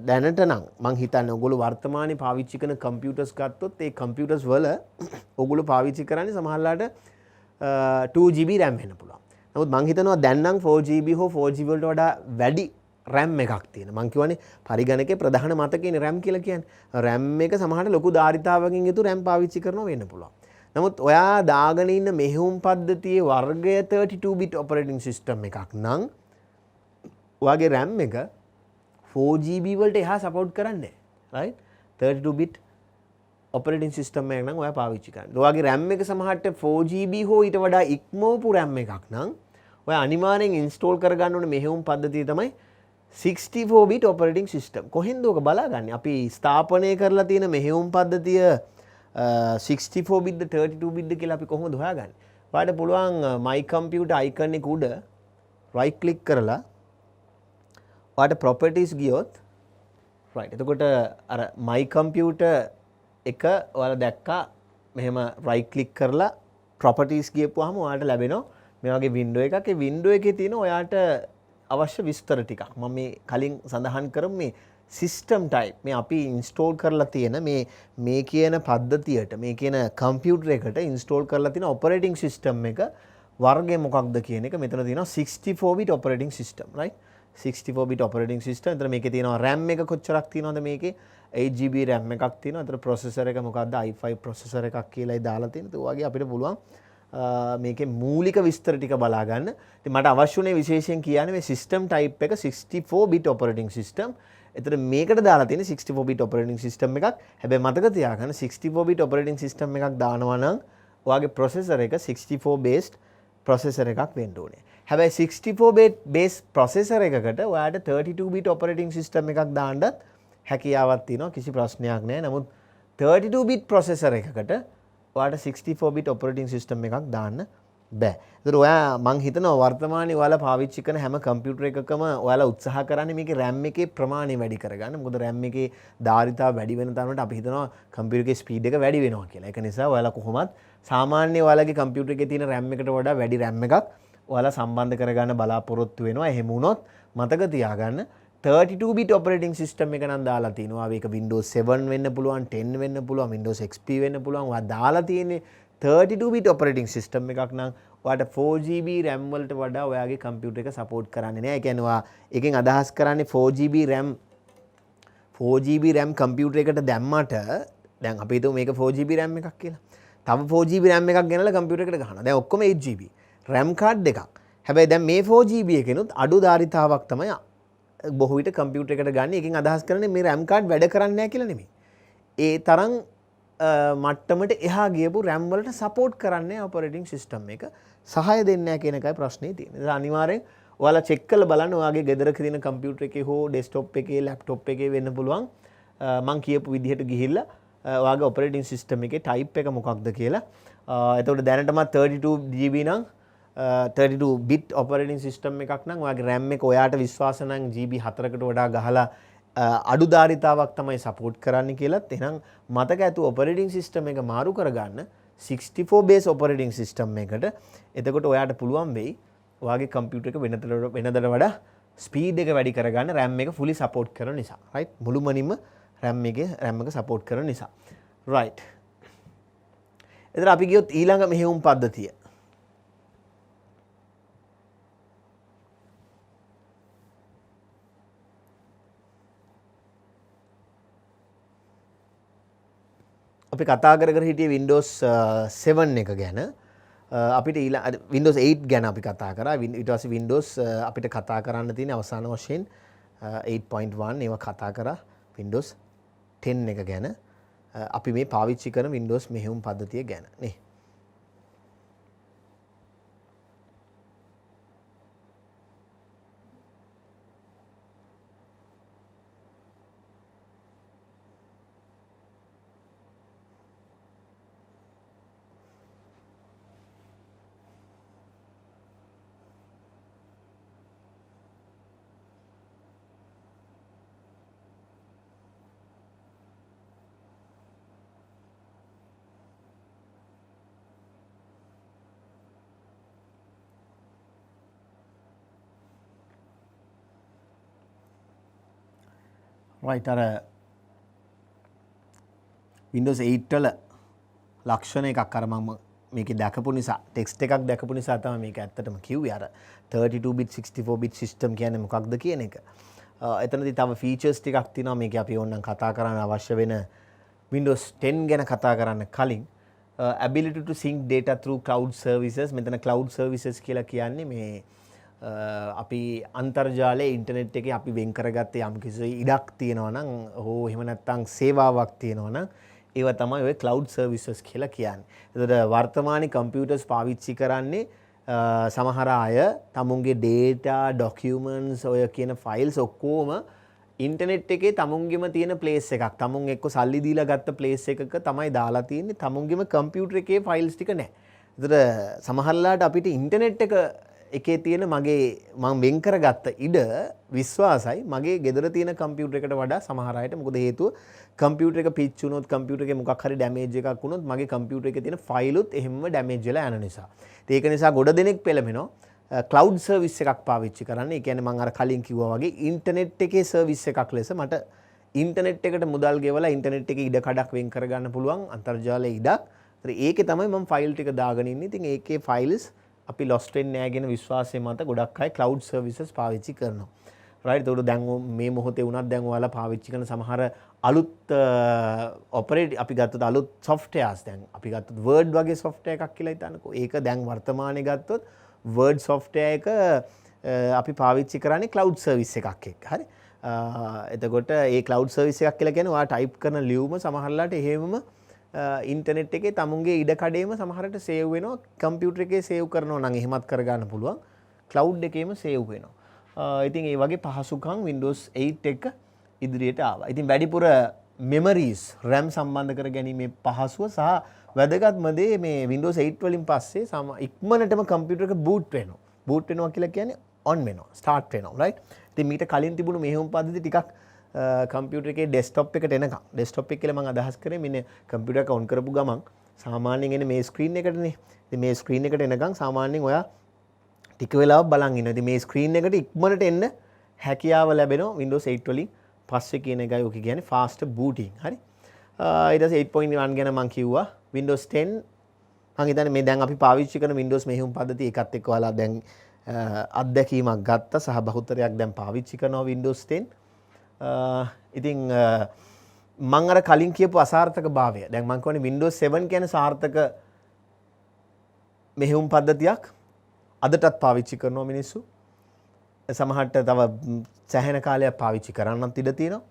දැනට නම් මං හිතන්නේ ඔයගොල්ලෝ වර්තමානයේ පාවිච්චි කරන කම්පියුටර්ස් ගත්තොත් ඒ කම්පියුටර්ස් වල ඔයගොල්ලෝ පාවිච්චි කරන්නේ සමහරලාට 2GB RAM වෙන්න පුළුවන්. නමුත් මං හිතනවා දැන් නම් 4GB හෝ 4G වලට වඩා වැඩි RAM එකක් තියෙන. මං කියවනේ පරිගණකයේ ප්‍රධාන මතකයනේ RAM කියලා කියන්නේ. RAM එක සමහරට ලොකු ධාරිතාවකින් යුතු RAM පාවිච්චි කරනවා වෙන්න පුළුවන්. නමුත් ඔයා දාගෙන ඉන්න මෙහෙයුම් පද්ධතියේ වර්ගය 32 bit operating system එකක් නම් ඔයාගේ RAM එක 4GB වලට එහා සපෝට් කරන්නේ නැහැ. right? 32 bit operating system එකක් නම් ඔයා පාවිච්චි කරන්න. ඔයාගේ RAM එක සමහරට 4GB හෝ ඊට වඩා ඉක්මවපු RAM එකක් නම් ඔයා අනිවාර්යෙන් install කරගන්න ඕනේ මෙහෙයුම් පද්ධතිය තමයි 64 bit operating system. කොහෙන්ද ඔක බලාගන්නේ? අපි ස්ථාපනය කරලා තියෙන මෙහෙයුම් පද්ධතිය 64 bit ද 32 bit ද කියලා අපි කොහොමද හොයාගන්නේ? ඔයාලට පුළුවන් my computer icon එක උඩ right click කරලා ඔයාලට properties ගියොත් right එතකොට අර my computer එක ඔයාලා දැක්කා මෙහෙම right click කරලා properties ගියපුවාම ඔයාලට ලැබෙනවා මේ වගේ window එකක්. ඒ window එකේ තියෙන ඔයාලට අවශ්‍ය විස්තර ටිකක් මම මේ කලින් සඳහන් කරමු. මේ සිස්ටම් ටයිප් මේ අපි ඉන්ස්ටෝල් කරලා තියෙන මේ කියන පද්ධතියට මේ කියන කම්පියුටර් එකට ඉන්ස්ටෝල් කරලා තියෙන ඔපරේටිං සිස්ටම් එක වර්ගය මොකක්ද කියන එක මෙතන තියෙනවා 64 bit operating system right 64 bit operating system. එතන මේකේ තියෙනවා RAM එක කොච්චරක් තියෙනවද මේකේ 8GB RAM එකක් තියෙනවා. එතන processor එක මොකක්ද i5 processor එකක් කියලායි දාලා තියෙනවා. ඒ වගේ අපිට පුළුවන් මේකේ මූලික විස්තර ටික බලා ගන්න. ඉතින් මට අවශ්‍ය උනේ විශේෂයෙන් කියන්නේ මේ සිස්ටම් ටයිප් එක 64 bit operating system. එතන මේකට දාලා තියෙන 64 bit operating system එකක්. හැබැයි මතක තියාගන්න 64 bit operating system එකක් දානවා නම් ඔයාගේ processor එක 64 based processor එකක් වෙන්න ඕනේ. හැබැයි 64 bit base processor එකකට ඔයාලට 32 bit operating system එකක් දාන්නත් හැකියාවක් තියෙනවා. කිසි ප්‍රශ්නයක් නැහැ. නමුත් 32 bit processor එකකට ඔයාලට 64 bit operating system එකක් දාන්න බෑ. ඒතර ඔයා මං හිතනවා වර්තමානයේ ඔයාලා පාවිච්චි කරන හැම කම්පියුටර් එකකම ඔයාලා උත්සාහ කරන්නේ මේකේ RAM එකේ ප්‍රමාණය වැඩි කරගන්න. මොකද RAM එකේ ධාරිතාව වැඩි වෙන තරමට අපි හිතනවා කම්පියුටර් එකේ ස්පීඩ් එක වැඩි වෙනවා කියලා. ඒක නිසා ඔයාලා කොහොමත් සාමාන්‍ය ඔයාලගේ කම්පියුටර් එකේ තියෙන RAM එකට වඩා වැඩි RAM එකක් ඔයාලා සම්බන්ධ කරගන්න බලාපොරොත්තු වෙනවා. එහෙම වුණොත් මතක තියාගන්න 32 bit operating system එක නම් දාලා තිනවා. ඒක Windows 7 වෙන්න පුළුවන්, 10 වෙන්න පුළුවන්, Windows XP වෙන්න පුළුවන්. ඔයා දාලා තියෙන්නේ 32 bit operating system එකක් නම් ඔයාට 4GB RAM වලට වඩා ඔයාගේ කම්පියුටර් එක සපෝට් කරන්නේ නැහැ. ඒ කියන්නේ ඔයා එකෙන් අදහස් කරන්නේ 4GB RAM කම්පියුටර් එකට දැම්මට දැන් අපි හිතමු මේක 4GB RAM එකක් කියලා. තව 4GB RAM එකක් ගෙනලා කම්පියුටර් එකට ගහනවා. දැන් ඔක්කොම 8GB RAM card එකක්. හැබැයි දැන් මේ 4GB එකෙනුත් අඩු ධාරිතාවක් තමයි බොහෝ විට කම්පියුටර් එකට ගන්න. එකෙන් අදහස් කරන්නේ මේ RAM card වැඩ කරන්නේ නැහැ කියලා නෙමෙයි. ඒ තරම් මට්ටමට එහා ගියපු RAM වලට සපෝට් කරන්නේ ඔපරේටිං සිස්ටම් එක. සහාය දෙන්නේ නැහැ කියන එකයි ප්‍රශ්නේ තියෙන්නේ. ඒක අනිවාර්යෙන් ඔයාලා චෙක් කරලා බලන්න ඔයාගේ ගෙදරක තියෙන කම්පියුටර් එකේ හෝ ඩෙස්ක්ටොප් එකේ ලැප්ටොප් එකේ වෙන්න පුළුවන්. මම කියපු විදිහට ගිහිල්ලා ඔයාගේ ඔපරේටිං සිස්ටම් එකේ ටයිප් එක මොකක්ද කියලා. එතකොට දැනටමත් 32GB නම් 32 bit operating system එකක් නම් ඔයාගේ RAM එක ඔයාට විශ්වාස නම් GB 4කට වඩා ගහලා අඩු ධාරිතාවක් තමයි සපෝට් කරන්න කියලාත් එහෙනම් මතක ඇතුව operating system එක මාරු කරගන්න 64 base operating system එකකට. එතකොට ඔයාට පුළුවන් වෙයි ඔයාගේ කම්පියුටර් එක වෙනදට වඩා ස්පීඩ් එක වැඩි කරගන්න RAM එක fully support කරන නිසා. right මුළුමනින්ම RAM එක support කරන නිසා. right. එතන අපි ගියොත් ඊළඟ මෙහෙයුම් පද්ධතිය. අපි කතා කර හිටියේ Windows 7 එක ගැන. අපිට Windows 8 ගැන අපි කතා කරා. ඊට පස්සේ Windows අපිට කතා කරන්න තියෙන අවසාන වශයෙන් 8.1 ඒවා කතා කරා. Windows 10 එක ගැන. අපි මේ පාවිච්චි කරන Windows මෙහෙයුම් පද්ධතිය ගැන නේ. right අර Windows 8 වල ලක්ෂණ එකක් අර මම මේක දැකපු නිසා ටෙක්ස්ට් එකක් දැකපු නිසා තමයි මේක ඇත්තටම කිව්වේ අර 32 bit 64 bit system කියන්නේ මොකක්ද කියන එක. එතනදී තව ෆීචර්ස් ටිකක් තියෙනවා මේක අපි ඕනනම් කතා කරන්න අවශ්‍ය වෙන Windows 10 ගැන කතා කරන්න කලින් ability to sync data through cloud services මෙතන cloud services කියලා කියන්නේ මේ අපි අන්තර්ජාලයේ ඉන්ටර්නෙට් එකේ අපි වෙන් කරගත්තේ යම් කිසි ඉඩක් තියෙනවා නම් හෝ එහෙම නැත්නම් සේවාවක් තියෙනවා නම් ඒවා තමයි ඔය cloud services කියලා කියන්නේ. එතකොට වර්තමානයේ කම්පියුටර්ස් පාවිච්චි කරන්නේ සමහර අය තමුන්ගේ data documents ඔය කියන files ඔක්කොම ඉන්ටර්නෙට් එකේ තමුන්ගෙම තියෙන place එකක්. තමුන් එක්ක සල්ලි දීලා ගත්ත place එකක තමයි දාලා තියෙන්නේ. තමුන්ගෙම කම්පියුටර් එකේ files ටික නැහැ. එතකොට සමහරලාට අපිට ඉන්ටර්නෙට් එකේ තියෙන මගේ මම වෙන් කරගත්ත ඉඩ විශ්වාසයි මගේ ගෙදර තියෙන කම්පියුටර් එකට වඩා සමහර අයට. මොකද හේතුව කම්පියුටර් එක පිච් වුණොත් කම්පියුටර් එකේ මොකක් හරි ඩැමේජ් එකක් වුණොත් මගේ කම්පියුටර් එකේ තියෙන ෆයිල් උත් එහෙමම ඩැමේජ් වෙලා යන නිසා. ඒක නිසා ගොඩ දෙනෙක් පෙළඹෙනවා ක්ලවුඩ් සර්විස් එකක් පාවිච්චි කරන්න. ඒ කියන්නේ මම අර කලින් කිව්වා වගේ ඉන්ටර්නෙට් එකේ සර්විස් එකක් ලෙස මට ඉන්ටර්නෙට් එකට මුදල් ගෙවලා ඉන්ටර්නෙට් එකේ ඉඩ කඩක් වෙන් කරගන්න පුළුවන් අන්තර්ජාලයේ ඉඩක්. ඒකේ තමයි මම ෆයිල් ටික දාගෙන ඉන්නේ. ඉතින් ඒකේ ෆයිල්ස් අපි lost වෙන්නේ නැහැ කියන විශ්වාසය මත ගොඩක් අය cloud services පාවිච්චි කරනවා. right? ඒකට දැන් මේ මොහොතේ වුණත් දැන් ඔයාලා පාවිච්චි කරන සමහර අලුත් අපි ගත්තොත් අලුත් softwares දැන් අපි ගත්තොත් Word වගේ software එකක් කියලා හිතන්නකෝ. ඒක දැන් වර්තමානයේ ගත්තොත් Word software එක අපි පාවිච්චි කරන්නේ cloud service එකක් එක්ක. හරි? එතකොට ඒ cloud service එකක් කියලා කියන්නේ ඔයා type කරන ලියුම සමහරලාට එහෙමම ඉන්ටර්නෙට් එකේ තමුන්ගේ ඉඩ කඩේම සමහරට සේව් වෙනවා. කම්පියුටර් එකේ සේව් කරනවා නම් එහෙමත් කරගන්න පුළුවන්. cloud එකේම සේව් වෙනවා. ඉතින් ඒ වගේ පහසුකම් Windows 8 එක ඉදිරියට ආවා. ඉතින් වැඩිපුර memories RAM සම්බන්ධ කර ගැනීමේ පහසුව සහ වැදගත්ම දේ මේ Windows 8 වලින් පස්සේ ඉක්මනටම කම්පියුටර් එක boot වෙනවා. boot වෙනවා කියලා කියන්නේ on වෙනවා, start වෙනවා, right? ඉතින් මීට කලින් තිබුණු මෙහෙයුම් පද්ධති ටිකක් කම්පියුටර් එකේ ඩෙස්ක්ටොප් එකට එනකම් ඩෙස්ක්ටොප් එක කියලා මම අදහස් කරේ මෙන්න කම්පියුටර් එක ඔන් කරපු ගමන් සාමාන්‍යයෙන් එන්නේ මේ ස්ක්‍රීන් එකටනේ. ඉතින් මේ ස්ක්‍රීන් එකට එනකම් සාමාන්‍යයෙන් ඔයා ටික වෙලාවක් බලන් ඉන්නවා. ඉතින් මේ ස්ක්‍රීන් එකට ඉක්මනට එන්න හැකියාව ලැබෙනවා Windows 8 වලින් පස්සේ කියන එකයි ඔක කියන්නේ fast booting. හරි. ඊට පස්සේ 8.1 ගැන මම කිව්වා. Windows 10 මම හිතන්නේ මේ දැන් අපි පාවිච්චි කරන Windows මෙහෙයුම් පද්ධතිය එකත් එක්ක ඔයාලා දැන් අත්දැකීමක් ගත්තා සහ බහුතරයක් දැන් පාවිච්චි කරනවා Windows 10. ඉතින් මම අර කලින් කියපු අසාර්ථක භාවය දැන් මම කියන්නේ Windows 7 කියන්නේ සාර්ථක මෙහෙයුම් පද්ධතියක් අදටත් පාවිච්චි කරනවා මිනිස්සු. සමහරට තව සෑහෙන කාලයක් පාවිච්චි කරන්නත් ඉඩ තියෙනවා.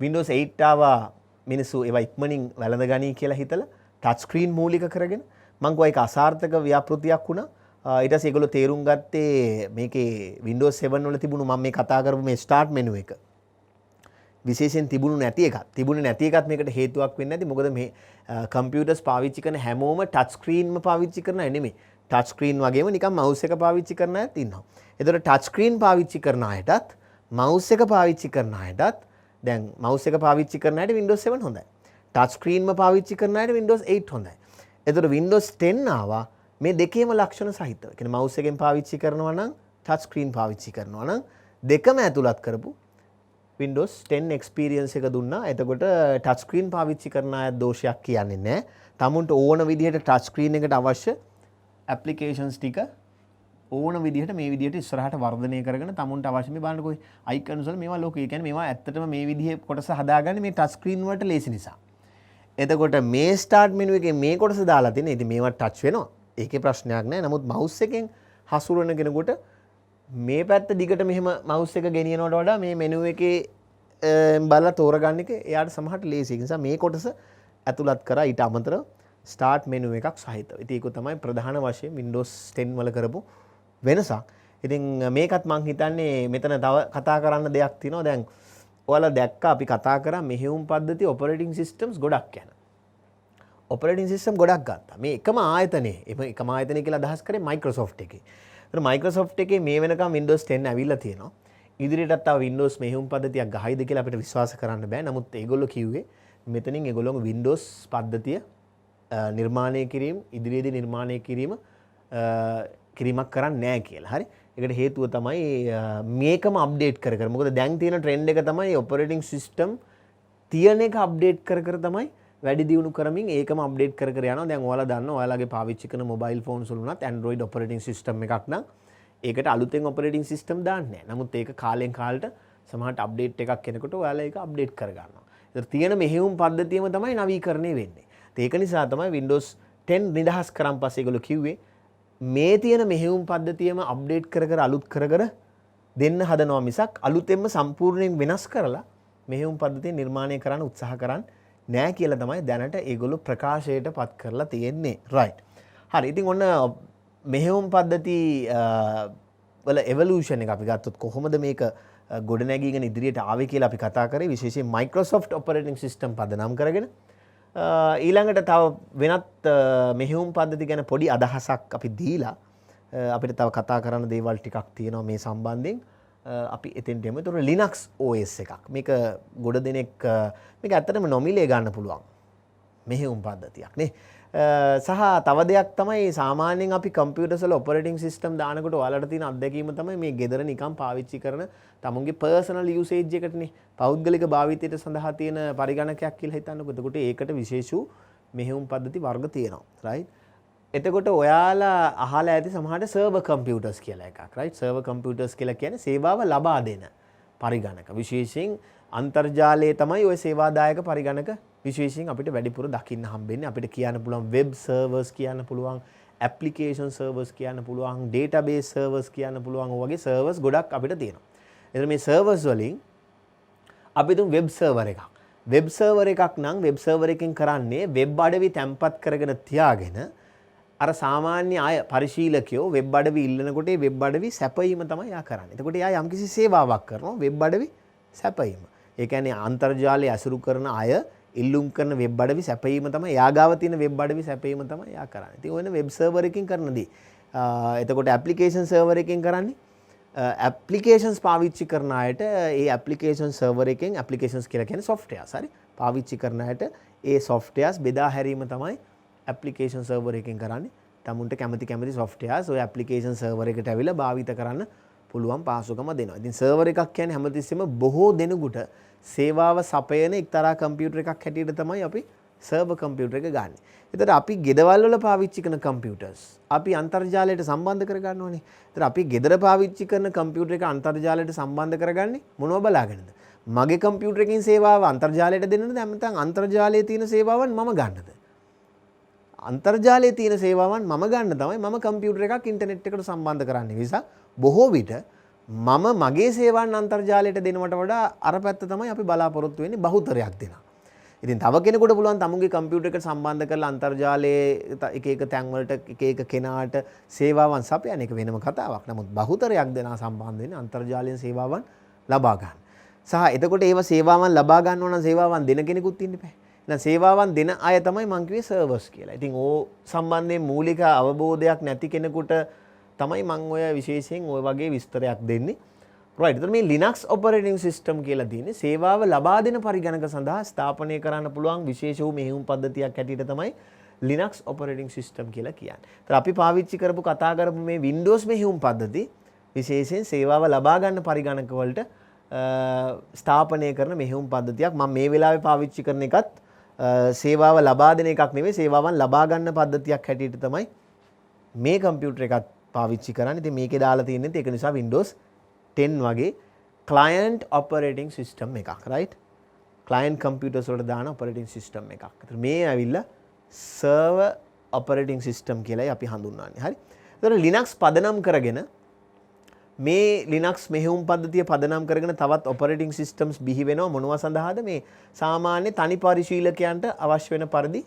Windows 8 ආවා මිනිස්සු ඒවා ඉක්මනින් වැළඳ ගනී කියලා හිතලා ටච් ස්ක්‍රීන් මූලික කරගෙන මම කිව්වා ඒක අසාර්ථක ව්‍යාපෘතියක් වුණා. ඊට පස්සේ ඒගොල්ලෝ තේරුම් ගත්තේ මේකේ Windows 7 වල තිබුණු මම මේ කතා කරපු මේ start menu එක විශේෂයෙන් තිබුණු නැති එකක්. තිබුණේ නැති එකත් මේකට හේතුවක් වෙන්නේ නැති. මොකද මේ කම්පියුටර්ස් පාවිච්චි කරන හැමෝම ටච් ස්ක්‍රීන්ම පාවිච්චි කරන අය නෙමෙයි. ටච් ස්ක්‍රීන් වගේම නිකන් මවුස් එක පාවිච්චි කරන අයත් ඉන්නවා. ඒතකොට ටච් ස්ක්‍රීන් පාවිච්චි කරන අයටත් මවුස් එක පාවිච්චි කරන අයටත් දැන් මවුස් එක පාවිච්චි කරන අයට Windows 7 හොඳයි. ටච් ස්ක්‍රීන්ම පාවිච්චි කරන අයට Windows 8 හොඳයි. ඒතකොට Windows 10 ආවා මේ දෙකේම ලක්ෂණ සහිතව. කියන්නේ මවුස් එකෙන් පාවිච්චි කරනවා නම් ටච් ස්ක්‍රීන් පාවිච්චි කරනවා නම් දෙකම ඇතුළත් කරපු Windows 10 experience එක දුන්නා. එතකොට ටච් ස්ක්‍රීන් පාවිච්චි කරන අය දෝෂයක් කියන්නේ නැහැ. තමුන්ට ඕන විදිහට ටච් ස්ක්‍රීන් එකට අවශ්‍ය applications ටික ඕන විදිහට මේ විදිහට ඉස්සරහට වර්ධනය කරගෙන තමුන්ට අවශ්‍ය මේ බලන්නකෝ icons වල මේවා ලෝකේ. කියන්නේ මේවා ඇත්තටම මේ විදිහේ කොටස හදාගන්නේ මේ ටච් ස්ක්‍රීන් වලට ලේසි නිසා. එතකොට මේ start menu එකේ මේ කොටස දාලා තියෙන. ඉතින් මේවා ටච් වෙනවා. ඒකේ ප්‍රශ්නයක් නැහැ. නමුත් mouse එකෙන් හසුරන කෙනෙකුට මේ පැත්ත දිගට මෙහෙම mouse එක ගෙනියනවට වඩා මේ menu එකේ බලලා තෝරගන්න එක එයාට සමහරට ලේසි. ඒ නිසා මේ කොටස ඇතුළත් කරා ඊට අමතරව start menu එකක් සහිතව. ඉතින් ඒක තමයි ප්‍රධාන වශයෙන් Windows 10 වල කරපු වෙනසක්. ඉතින් මේකත් මම හිතන්නේ මෙතන තව කතා කරන්න දෙයක් තියෙනවා. දැන් ඔයාලා දැක්කා අපි කතා කරා මෙහෙයුම් පද්ධති operating systems ගොඩක් යන. operating system ගොඩක් ගත්තා. මේ එකම ආයතනයේ එකම ආයතනය කියලා අදහස් කරේ Microsoft එකේ. ඒතර Microsoft එකේ මේ වෙනකම් Windows 10 ඇවිල්ලා තියෙනවා. ඉදිරියටත් තව Windows මෙහෙයුම් පද්ධතියක් ගහයිද කියලා අපිට විශ්වාස කරන්න බෑ. නමුත් ඒගොල්ලෝ කිව්වේ මෙතනින් ඒගොල්ලෝ Windows පද්ධතිය නිර්මාණය කිරීම ඉදිරියේදී නිර්මාණය කිරීමක් කරන්නේ නැහැ කියලා. හරි. ඒකට හේතුව තමයි මේකම අප්ඩේට් කර කර. මොකද දැන් තියෙන ට්‍රෙන්ඩ් එක තමයි operating system තියෙන එක අප්ඩේට් කර කර තමයි වැඩි දියුණු කරමින් ඒකම අප්ඩේට් කර කර යනවා. දැන් ඔයාලා දන්නවා ඔයාලගේ පාවිච්චි කරන මොබයිල් ෆෝන්ස් වල උනත් Android operating system එකක් නම් ඒකට අලුතෙන් operating system දාන්නේ නැහැ. නමුත් ඒක කාලෙන් කාලට සමහරට අප්ඩේට් එකක් එනකොට ඔයාලා ඒක අප්ඩේට් කර ගන්නවා. ඒතර තියෙන මෙහෙයුම් පද්ධතියම තමයි නවීකරණය වෙන්නේ. ඒක නිසා තමයි Windows 10 නිදහස් කරන් පස්සේ ඒගොල්ලෝ කිව්වේ මේ තියෙන මෙහෙයුම් පද්ධතියම අප්ඩේට් කර කර අලුත් කර කර දෙන්න හදනවා මිසක් අලුතෙන්ම සම්පූර්ණයෙන් වෙනස් කරලා මෙහෙයුම් පද්ධතිය නිර්මාණය කරන්න උත්සාහ කරන්නේ නෑ කියලා තමයි දැනට ඒගොල්ලෝ ප්‍රකාශයට පත් කරලා තියෙන්නේ. රයිට්. හරි. ඉතින් ඔන්න මෙහෙයුම් පද්ධති වල එවලූෂන් එක අපි ගත්තොත් කොහොමද මේක ගොඩනැගීගෙන ඉදිරියට ආවේ කියලා අපි කතා කරේ විශේෂයෙන් Microsoft operating system පදනම් කරගෙන. ඊළඟට තව වෙනත් මෙහෙයුම් පද්ධති ගැන පොඩි අදහසක් අපි දීලා අපිට තව කතා කරන්න දේවල් ටිකක් තියෙනවා මේ සම්බන්ධයෙන්. අපි එතෙන්ට යමු. ඒතකොට Linux OS එකක්. මේක ගොඩ දෙනෙක් මේක ඇත්තටම නොමිලේ ගන්න පුළුවන් මෙහෙයුම් පද්ධතියක් නේ. සහ තව දෙයක් තමයි සාමාන්‍යයෙන් අපි කම්පියුටර්ස් වල ඔපරේටින් සිස්ටම් දානකොට ඔයාලට තියෙන අත්දැකීම තමයි මේ ගෙදර නිකන් පාවිච්චි කරන තමුන්ගේ පර්සනල් යූසේජ් එකටනේ පෞද්ගලික භාවිතයට සඳහා තියෙන පරිගණකයක් කියලා හිතන්නකො. එතකොට ඒකට විශේෂ වූ මෙහෙයුම් පද්ධති වර්ග තියෙනවා. රයිට්. එතකොට ඔයාලා අහලා ඇති සමහරට සර්වර් කම්පියුටර්ස් කියලා එකක්. රයිට්. සර්වර් කම්පියුටර්ස් කියලා කියන්නේ සේවාව ලබා දෙන පරිගණක. විශේෂයෙන් අන්තර්ජාලයේ තමයි ওই සේවාදායක පරිගණක විශේෂයෙන් අපිට වැඩිපුර දකින්න හම්බෙන්නේ. අපිට කියන්න පුළුවන් වෙබ් සර්වර්ස් කියන්න පුළුවන්, ඇප්ලිකේෂන් සර්වර්ස් කියන්න පුළුවන්, ඩේටාබේස් සර්වර්ස් කියන්න පුළුවන්. ඔය වගේ සර්වර්ස් ගොඩක් අපිට තියෙනවා. එතන මේ සර්වර්ස් වලින් අපි තුන් වෙබ් සර්වර් එකක්. වෙබ් සර්වර් එකක් නම් වෙබ් සර්වර් එකකින් කරන්නේ වෙබ් අඩවි තැම්පත් කරගෙන තියාගෙන අර සාමාන්‍ය අය පරිශීලකයෝ වෙබ් අඩවි ඉල්ලනකොට ඒ වෙබ් අඩවි සැපයීම තමයි යා කරන්නේ. එතකොට එයා යම්කිසි සේවාවක් කරනවා වෙබ් අඩවි සැපයීම. ඒ කියන්නේ අන්තර්ජාලය ඇසුරු කරන අය ඉල්ලුම් කරන වෙබ් අඩවි සැපයීම තමයි එයා ගාව තියෙන වෙබ් අඩවි සැපයීම තමයි එයා කරන්නේ. ඉතින් ඔයන වෙබ් සර්වර් එකකින් කරන දේ. එතකොට ඇප්ලිකේෂන් සර්වර් එකකින් කරන්නේ ඇප්ලිකේෂන්ස් පාවිච්චි කරන අයට ඒ ඇප්ලිකේෂන් සර්වර් එකෙන් ඇප්ලිකේෂන්ස් කියලා කියන්නේ softwares හරි පාවිච්චි කරන අයට ඒ softwares බෙදා හැරීම තමයි ඇප්ලිකේෂන් සර්වර් එකෙන් කරන්නේ. තමුන්ට කැමති softwares ඔය ඇප්ලිකේෂන් සර්වර් එකට ඇවිල්ලා භාවිත කරන්න පුළුවන් පහසුකම දෙනවා. ඉතින් සර්වර් එකක් කියන්නේ හැමතිස්සෙම බොහෝ දෙනෙකුට සේවාව සපයන එක්තරා කම්පියුටර් එකක් හැටියට තමයි අපි සර්වර් කම්පියුටර් එක ගන්න. එතකොට අපි ගෙදවල් වල පාවිච්චි කරන කම්පියුටර්ස් අපි අන්තර්ජාලයට සම්බන්ධ කර ගන්නවනේ. එතකොට අපි ගෙදර පාවිච්චි කරන කම්පියුටර් එක අන්තර්ජාලයට සම්බන්ධ කරගන්නේ මොනව බලාගෙනද? මගේ කම්පියුටර් එකකින් සේවාව අන්තර්ජාලයට දෙන්නද නැත්නම් අන්තර්ජාලයේ තියෙන සේවාවන් මම ගන්නද? අන්තර්ජාලයේ තියෙන සේවාවන් මම ගන්න තමයි මම කම්පියුටර් එකක් ඉන්ටර්නෙට් එකට සම්බන්ධ කරන්නේ. නිසා බොහෝ විට මම මගේ සේවාවන් අන්තර්ජාලයට දෙනවට වඩා අර පැත්ත තමයි අපි බලාපොරොත්තු වෙන්නේ බහුතරයක් දෙනා. ඉතින් තව කෙනෙකුට පුළුවන් තමුන්ගේ කම්පියුටර් එකට සම්බන්ධ කරලා අන්තර්ජාලයේ එක එක තැන් වලට එක එක කෙනාට සේවාවන් සපයන එක වෙනම කතාවක්. නමුත් බහුතරයක් දෙනා සම්බන්ධ වෙන්නේ අන්තර්ජාලයෙන් සේවාවන් ලබා ගන්න. සහ එතකොට ඒව සේවාවන් ලබා ගන්නවා නම් සේවාවන් දෙන කෙනෙකුත් ඉන්න බෑ. එහෙනම් සේවාවන් දෙන අය තමයි මං කිව්වේ සර්වර්ස් කියලා. ඉතින් ඕ සම්බන්ධයෙන් මූලික අවබෝධයක් නැති කෙනෙකුට තමයි මං ඔය විශේෂයෙන් ඔය වගේ විස්තරයක් දෙන්නේ. right. එතකොට මේ Linux operating system කියලා තියෙන්නේ සේවාව ලබා දෙන පරිගණක සඳහා ස්ථාපනය කරන්න පුළුවන් විශේෂ වූ මෙහෙයුම් පද්ධතියක් හැටියට තමයි Linux operating system කියලා කියන්නේ. ඒතර අපි පාවිච්චි කරපු කතා කරපු මේ Windows මෙහෙයුම් පද්ධති විශේෂයෙන් සේවාව ලබා ගන්න පරිගණක වලට ස්ථාපනය කරන මෙහෙයුම් පද්ධතියක්. මම මේ වෙලාවේ පාවිච්චි කරන එකත් සේවාව ලබා දෙන එකක් නෙවෙයි සේවාවන් ලබා ගන්න පද්ධතියක් හැටියට තමයි මේ කම්පියුටර් එකත් පාවිච්චි කරන්නේ. ඉතින් මේකේ දාලා තියෙන්නේ ඒක නිසා Windows 10 වගේ client operating system එකක්. right. client computers වලට දාන operating system එකක්. ඒතර මේ ඇවිල්ලා server operating system කියලායි අපි හඳුන්වන්නේ. හරි. ඒතර Linux පදනම් කරගෙන මේ Linux මෙහෙයුම් පද්ධතිය පදනම් කරගෙන තවත් operating systems බිහි වෙනවා මොනවා සඳහාද? මේ සාමාන්‍ය තනි පරිශීලකයන්ට අවශ්‍ය වෙන පරිදි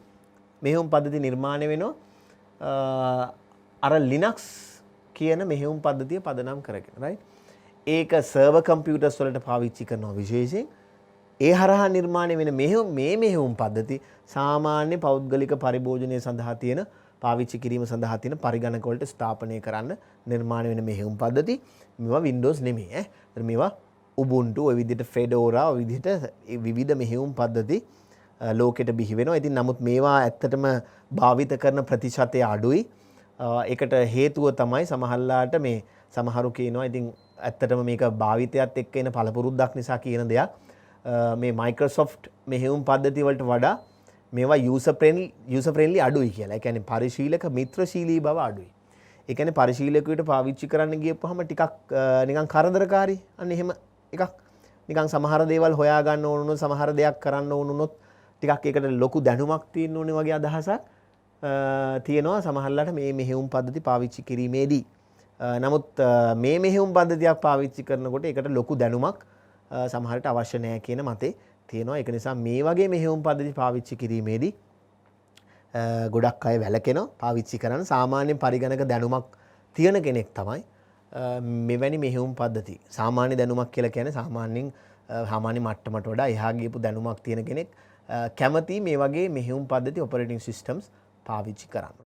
මෙහෙයුම් පද්ධති නිර්මාණය වෙනවා අර Linux කියන මෙහෙයුම් පද්ධතිය පදනම් කරගෙන. right. ඒක සර්වර් කම්පියුටර්ස් වලට පාවිච්චි කරනවා විශේෂයෙන්. ඒ හරහා නිර්මාණය වෙන මේ මෙහෙයුම් පද්ධති සාමාන්‍ය පෞද්ගලික පරිභෝජනය සඳහා තියෙන පාවිච්චි කිරීම සඳහා තියෙන පරිගණක වලට ස්ථාපනය කරන්න නිර්මාණය වෙන මෙහෙයුම් පද්ධති. මේවා Windows නෙමෙයි ඈ. මේවා Ubuntu ඔය විදිහට Fedora ඔය විදිහට විවිධ මෙහෙයුම් පද්ධති ලෝකෙට බිහි වෙනවා. ඉතින් නමුත් මේවා ඇත්තටම භාවිත කරන ප්‍රතිශතය අඩුයි. ඒකට හේතුව තමයි සමහරලාට මේ සමහරු කියනවා ඉතින් ඇත්තටම මේක භාවිතයත් එක්ක එන පළපුරුද්දක් නිසා කියන දෙයක්. මේ Microsoft මෙහෙයුම් පද්ධති වලට වඩා මේවා user friendly අඩුයි කියලා. ඒ කියන්නේ පරිශීලක මිත්‍රශීලී බව අඩුයි. ඒ කියන්නේ පරිශීලකයට පාවිච්චි කරන්න ගියපුවාම ටිකක් නිකන් කරදරකාරී. අන්න එහෙම එකක්. නිකන් සමහර දේවල් හොයා ගන්න ඕන වුණොත් සමහර දෙයක් කරන්න ඕන වුණොත් ටිකක් ඒකට ලොකු දැනුමක් තියෙන්න ඕනේ වගේ අදහසක් තියෙනවා සමහරලාට මේ මෙහෙයුම් පද්ධති පාවිච්චි කිරීමේදී. නමුත් මේ මෙහෙයුම් පද්ධතියක් පාවිච්චි කරනකොට ඒකට ලොකු දැනුමක් සමහරට අවශ්‍ය නැහැ කියන මතේ තියෙනවා. ඒක නිසා මේ වගේ මෙහෙයුම් පද්ධති පාවිච්චි කිරීමේදී ගොඩක් අය වැළකෙනවා පාවිච්චි කරන්න. සාමාන්‍ය පරිගණක දැනුමක් තියෙන කෙනෙක් තමයි මෙවැනි මෙහෙයුම් පද්ධති. සාමාන්‍ය දැනුමක් කියලා කියන්නේ සාමාන්‍ය මට්ටමට වඩා එහා ගියපු දැනුමක් තියෙන කෙනෙක් කැමති මේ වගේ මෙහෙයුම් පද්ධති ඔපරේටිං සිස්ටම්ස් පාවිච්චි කරන්න.